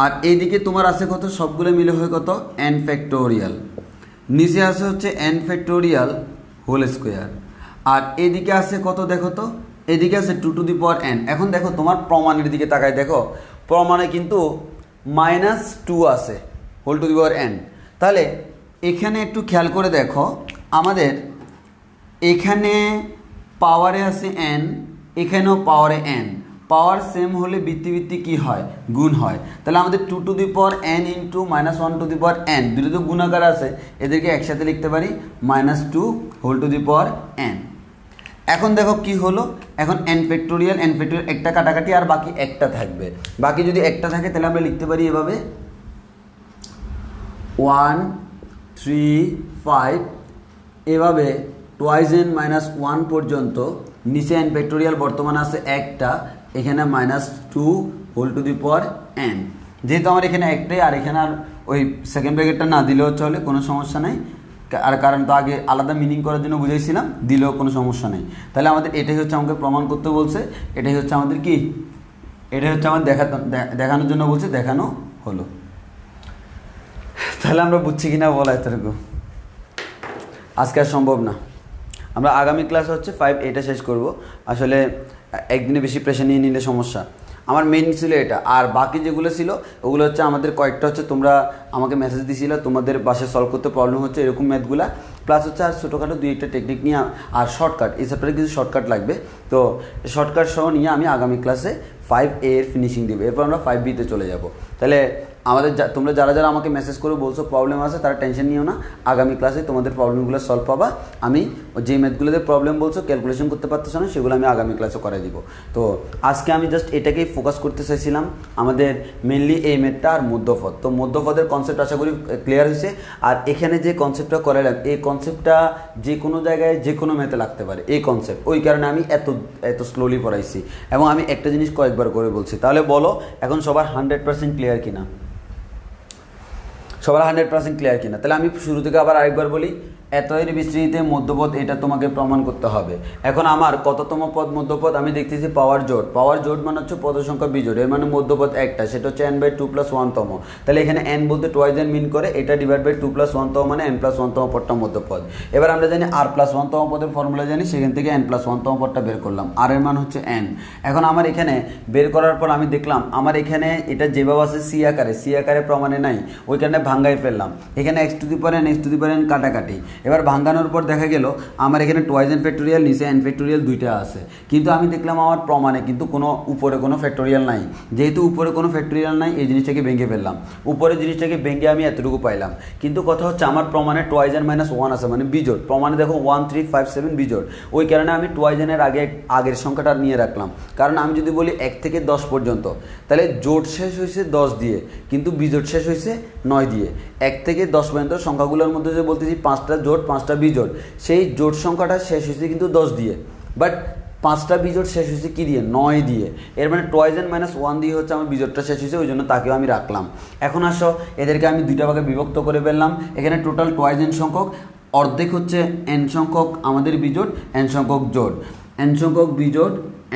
আর এইদিকে তোমার আছে কত? সবগুলো মিলে হয় কত? n factorial. নিচে আছে হচ্ছে n ফ্যাক্টোরিয়াল হোল স্কোয়ার, আর এদিকে আছে কত দেখো তো? এদিকে আছে 2n। এখন দেখো তোমার প্রমাণের দিকে তাকায় দেখো, প্রমাণে কিন্তু -2 আছে n। তাহলে এখানে একটু খেয়াল করে দেখো, আমাদের এখানে পাওয়ারে আছে n, এখানেও পাওয়ারে n, পাওয়ার সেম হলে বৃত্তি কি হয়? গুণ হয়। তাহলে আমাদের 2n ইন্টু -1n দুটো তো গুণাকার আছে, এদেরকে একসাথে লিখতে পারি -2n। এখন দেখো কি হলো, এখন n ফ্যাক্টোরিয়াল একটা কাটাকাটি, আর বাকি একটা থাকবে। বাকি যদি একটা থাকে তাহলে আমরা লিখতে পারি এভাবে 1 3 5 এভাবে টয়েস n - 1 পর্যন্ত। নিচে n ফ্যাক্টোরিয়াল বর্তমানে আছে একটা, এখানে -2n। যেহেতু আমার এখানে একটাই, আর এখানে আর ওই সেকেন্ড ব্র্যাকেটটা না দিলেও চলে, কোনো সমস্যা নেই। আর কারণ তো আগে আলাদা মিনিং করার জন্য বুঝাইছিলাম, দিলেও কোনো সমস্যা নেই। তাহলে আমাদের এটাই হচ্ছে আমাকে প্রমাণ করতে বলছে, এটাই হচ্ছে আমাদের কি, এটাই হচ্ছে আমাদের দেখানোর জন্য বলছে, দেখানো হলো। তাহলে আমরা বুঝছি কিনা বলা এতটুকু আজকে আর সম্ভব না। আমরা আগামী ক্লাস হচ্ছে 5 এটা শেষ করব। আসলে একদিনে বেশি প্রেশার নিয়ে নিলে সমস্যা। আমার মেইন ছিল এটা, আর বাকি যেগুলো ছিল ওগুলো হচ্ছে আমাদের কয়েকটা হচ্ছে তোমরা আমাকে মেসেজ দিয়েছিলে তোমাদের বাসায় সলভ করতে প্রবলেম হচ্ছে এরকম ম্যাথগুলা, প্লাস হচ্ছে আর ছোটোখাটো 2-1টা টেকনিক নিয়ে, আর শর্টকাট, এই চ্যাপ্টারে কিছু শর্টকাট লাগবে। তো শর্টকাট সহ নিয়ে আমি আগামী ক্লাসে 5A এর ফিনিশিং দেবো, এরপর আমরা 5B তে চলে যাব। তাহলে তোমরা যারা যারা আমাকে মেসেজ করে বলছো প্রবলেম আছে, তারা টেনশন নিও না, আগামী ক্লাসে তোমাদের প্রবলেমগুলো সলভ পাবা। আমি যে ম্যাথগুলোতে প্রবলেম বলছো ক্যালকুলেশন করতে পারতেছো না, সেগুলো আমি আগামী ক্লাসে করাই দিব। তো আজকে আমি জাস্ট এটাকেই ফোকাস করতে চাইছিলাম, আমাদের মেনলি এই ম্যাথটা আর মধ্যপদ। তো মধ্যপদের কনসেপ্ট আশা করি ক্লিয়ার হয়েছে। আর এখানে যে কনসেপ্টটা করালাম, এই কনসেপ্টটা যে কোনো জায়গায় যে কোনো ম্যাথে লাগতে পারে এই কনসেপ্ট, ওই কারণে আমি এত স্লোলি পড়াইছি এবং আমি একটা জিনিস কয়েকবার করে বলছি। তাহলে বলো এখন সবার 100% ক্লিয়ার কিনা? সবার 100% ক্লিয়ার কিনা? তাহলে আমি শুরু থেকে আবার আরেকবার বলি, এতএর বিস্তৃতিতে মধ্যপদ, এটা তোমাকে প্রমাণ করতে হবে। এখন আমার কততম পদ মধ্যপদ? আমি দেখতেছি পাওয়ার জোট। পাওয়ার জোট মানে হচ্ছে পদ সংখ্যা বিজোড়, এর মানে মধ্যপদ একটা, সেটা হচ্ছে n/2 + 1 তম। তাহলে এখানে n বলতে টুয়াইজ n মিন করে, এটা /2 + 1 তম মানে n+1 তম পদটা মধ্যপদ। এবার আমরা জানি r+1 তম পদের ফর্মুলা জানি, সেখান থেকে n+1 তম পদটা বের করলাম, r এর মান হচ্ছে n। এখন আমার এখানে বের করার পর আমি দেখলাম আমার এখানে এটা যেভাবে আছে সি আকারে প্রমাণে নাই, ওই কারণে ভাঙ্গাই ফেললাম। এখানে x⁴n কাটাকাটি। এবার ভাঙ্গানোর পর দেখা গেল আমার এখানে টুয়াইজ n ফ্যাক্টোরিয়াল, নিচে n ফ্যাক্টোরিয়াল দুইটা আছে, কিন্তু আমি দেখলাম আমার প্রমাণে কিন্তু উপরে কোনো ফ্যাক্টোরিয়াল নাই। যেহেতু উপরে কোনো ফ্যাক্টোরিয়াল নাই, এই জিনিসটাকে ভেঙে ফেললাম। উপরে জিনিসটাকে ভেঙে আমি এতটুকু পাইলাম, কিন্তু কথা হচ্ছে আমার প্রমাণে টুয়াইজ n - 1 আছে, মানে বিজোড়। প্রমাণে দেখো 1 3 5 7 বিজোড়, ওই কারণে আমি টুয়াইজ n এর আগের সংখ্যাটা নিয়ে রাখলাম। কারণ আমি যদি বলি 1 থেকে 10 পর্যন্ত, তাহলে জোট শেষ হয়েছে 10 দিয়ে, কিন্তু বিজোড় শেষ হয়েছে 9 দিয়ে। 1 থেকে 10 পর্যন্ত সংখ্যাগুলোর মধ্যে যে বলতেছি 5টা জোট 5টা বিজোড়, সেই জোট সংখ্যাটা শেষ হয়েছে কিন্তু 10 দিয়ে, বাট 5টা বিজোড় শেষ হয়েছে কি দিয়ে? 9 দিয়ে। এর মানে টুয়াইজ n - 1 দিয়ে হচ্ছে আমার বিজোড়টা শেষ হয়েছে, ওই জন্য তাকেও আমি রাখলাম। এখন আসো এদেরকে আমি দুইটা ভাগে বিভক্ত করে ফেললাম। এখানে টোটাল টুয়াইজ n সংখ্যক, অর্ধেক হচ্ছে n সংখ্যক আমাদের বিজোড়, n সংখ্যক জোড়, n সংখ্যক বিজোড়,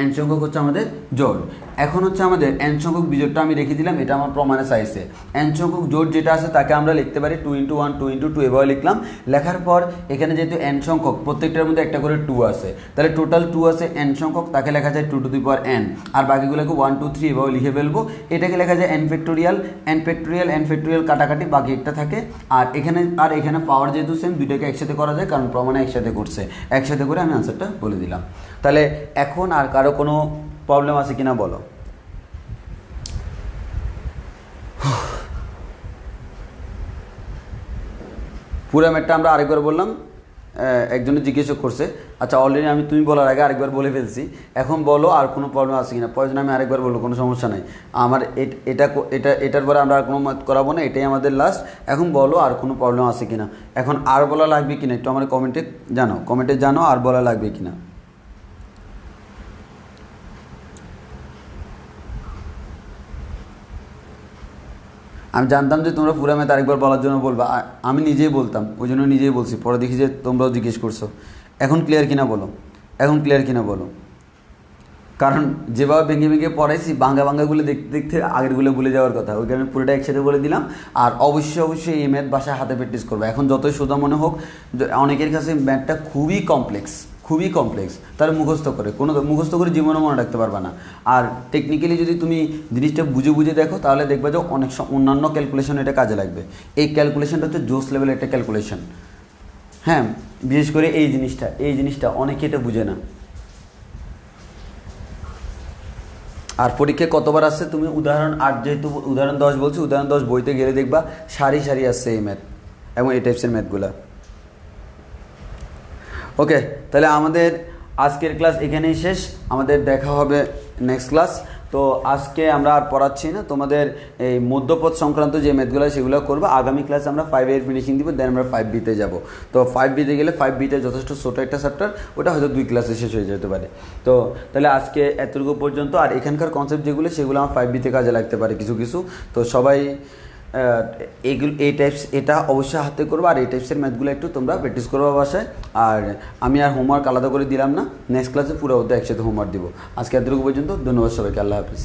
n সংখ্যক হচ্ছে আমাদের জোড়। এখন হচ্ছে আমাদের n সংখ্যক বিজোড়টা আমি রেখে দিলাম, এটা আমার প্রমাণে চাইছে। n সংখ্যক জোড় যেটা আছে তাকে আমরা লিখতে পারি 2 × 1 2 × 2 এভাবে লিখলাম। লেখার পর এখানে যেহেতু n সংখ্যক, প্রত্যেকটার মধ্যে একটা করে 2 আছে, তাহলে টোটাল 2 আছে n সংখ্যক, তাকে লেখা যায় 2⁴n। আর বাকিগুলোকে 1 2 3 এভাবে লিখে ফেলবো। এটাকে লেখা যায় n ফ্যাক্টোরিয়াল কাটাকাটি, বাকি একটা থাকে। আর এখানে পাওয়ার যেহেতু সেম, দুইটাকে একসাথে করা যায় কারণ প্রমাণে একসাথে করছে, একসাথে করে আমি আনসারটা বলে দিলাম। তাহলে এখন আর কারো কোনো প্রবলেম আছে কিনা বলো? পুরো ম্যাথটা আমরা আরেকবার বললাম, একজনে জিজ্ঞেস করছে। আচ্ছা, অলরেডি তুমি বলার আগে আরেকবার বলে ফেলছি। এখন বলো আর কোনো প্রবলেম আছে কিনা? প্রয়োজন আমি আরেকবার বলবো, কোনো সমস্যা নাই। আমার এটার পরে আমরা আর কোনো মত করাবো না, এটাই আমাদের লাস্ট। এখন বলো আর কোনো প্রবলেম আছে কিনা। এখন আর বলা লাগবে কিনা একটু আমার কমেন্টে জানো আর বলা লাগবে কিনা। আমি জানতাম যে তোমরা পুরো ম্যাথ আরেকবার বলার জন্য বলবা, আমি নিজেই বলতাম, ওই জন্য নিজেই বলছি। পরে দেখি যে তোমরাও জিজ্ঞেস করছো। এখন ক্লিয়ার কিনা বলো। কারণ যেভাবে ভেঙে পড়াইছি, ভাঙ্গাগুলো দেখতে দেখতে আগেরগুলো ভুলে যাওয়ার কথা, ওই কারণে পুরোটা একসাথে বলে দিলাম। আর অবশ্যই এই ম্যাথ বাসায় হাতে প্র্যাকটিস করবে। এখন যতই সোজা মনে হোক, অনেকের কাছে ম্যাথটা খুবই কমপ্লেক্স, তার মুখস্থ করে জীবনে মনে রাখতে পারবে না। আর টেকনিক্যালি যদি তুমি জিনিসটা বুঝে দেখো, তাহলে দেখবে যে অনেক অন্যান্য ক্যালকুলেশন এটা কাজে লাগবে। এই ক্যালকুলেশনটা হচ্ছে জোস লেভেলের একটা ক্যালকুলেশন। হ্যাঁ, বিশেষ করে এই জিনিসটা অনেকে এটা বুঝে না। আর পরীক্ষায় কতবার আসছে তুমি উদাহরণ 8, যেহেতু উদাহরণ 10 বলছি, উদাহরণ 10 বইতে গেলে দেখবা সারি আসছে এই ম্যাথ এবং এই টাইপসের ম্যাথগুলা। ওকে, তাহলে আমাদের আজকের ক্লাস এখানেই শেষ। আমাদের দেখা হবে নেক্সট ক্লাস। তো আজকে আমরা আর পড়াচ্ছি না, তোমাদের এই মধ্যপদ সংক্রান্ত যে ম্যাথগুলো সেগুলো করবো। আগামী ক্লাসে আমরা 5 এর ফিনিশিং দিব, দেন আমরা 5B-তে যাবো। তো 5B-তে গেলে 5B-তে যথেষ্ট ছোটো একটা চ্যাপ্টার, ওটা হয়তো 2 ক্লাসে শেষ হয়ে যেতে পারে। তো তাহলে আজকে এতটুকু পর্যন্ত। আর এখানকার কনসেপ্ট যেগুলো, সেগুলো আমার 5B-তে কাজে লাগতে পারে কিছু। তো সবাই এটা অবশ্যই হাতে করবো। আর এই টাইপসের ম্যাথগুলো একটু তোমরা প্র্যাকটিস করবো বাসায়। আর আমি আর হোমওয়ার্ক আলাদা করে দিলাম না, নেক্সট ক্লাসে পুরো একসাথে হোমওয়ার্ক দিব। আজকে এতটুকু পর্যন্ত। ধন্যবাদ সবাইকে, আল্লাহ হাফিজ।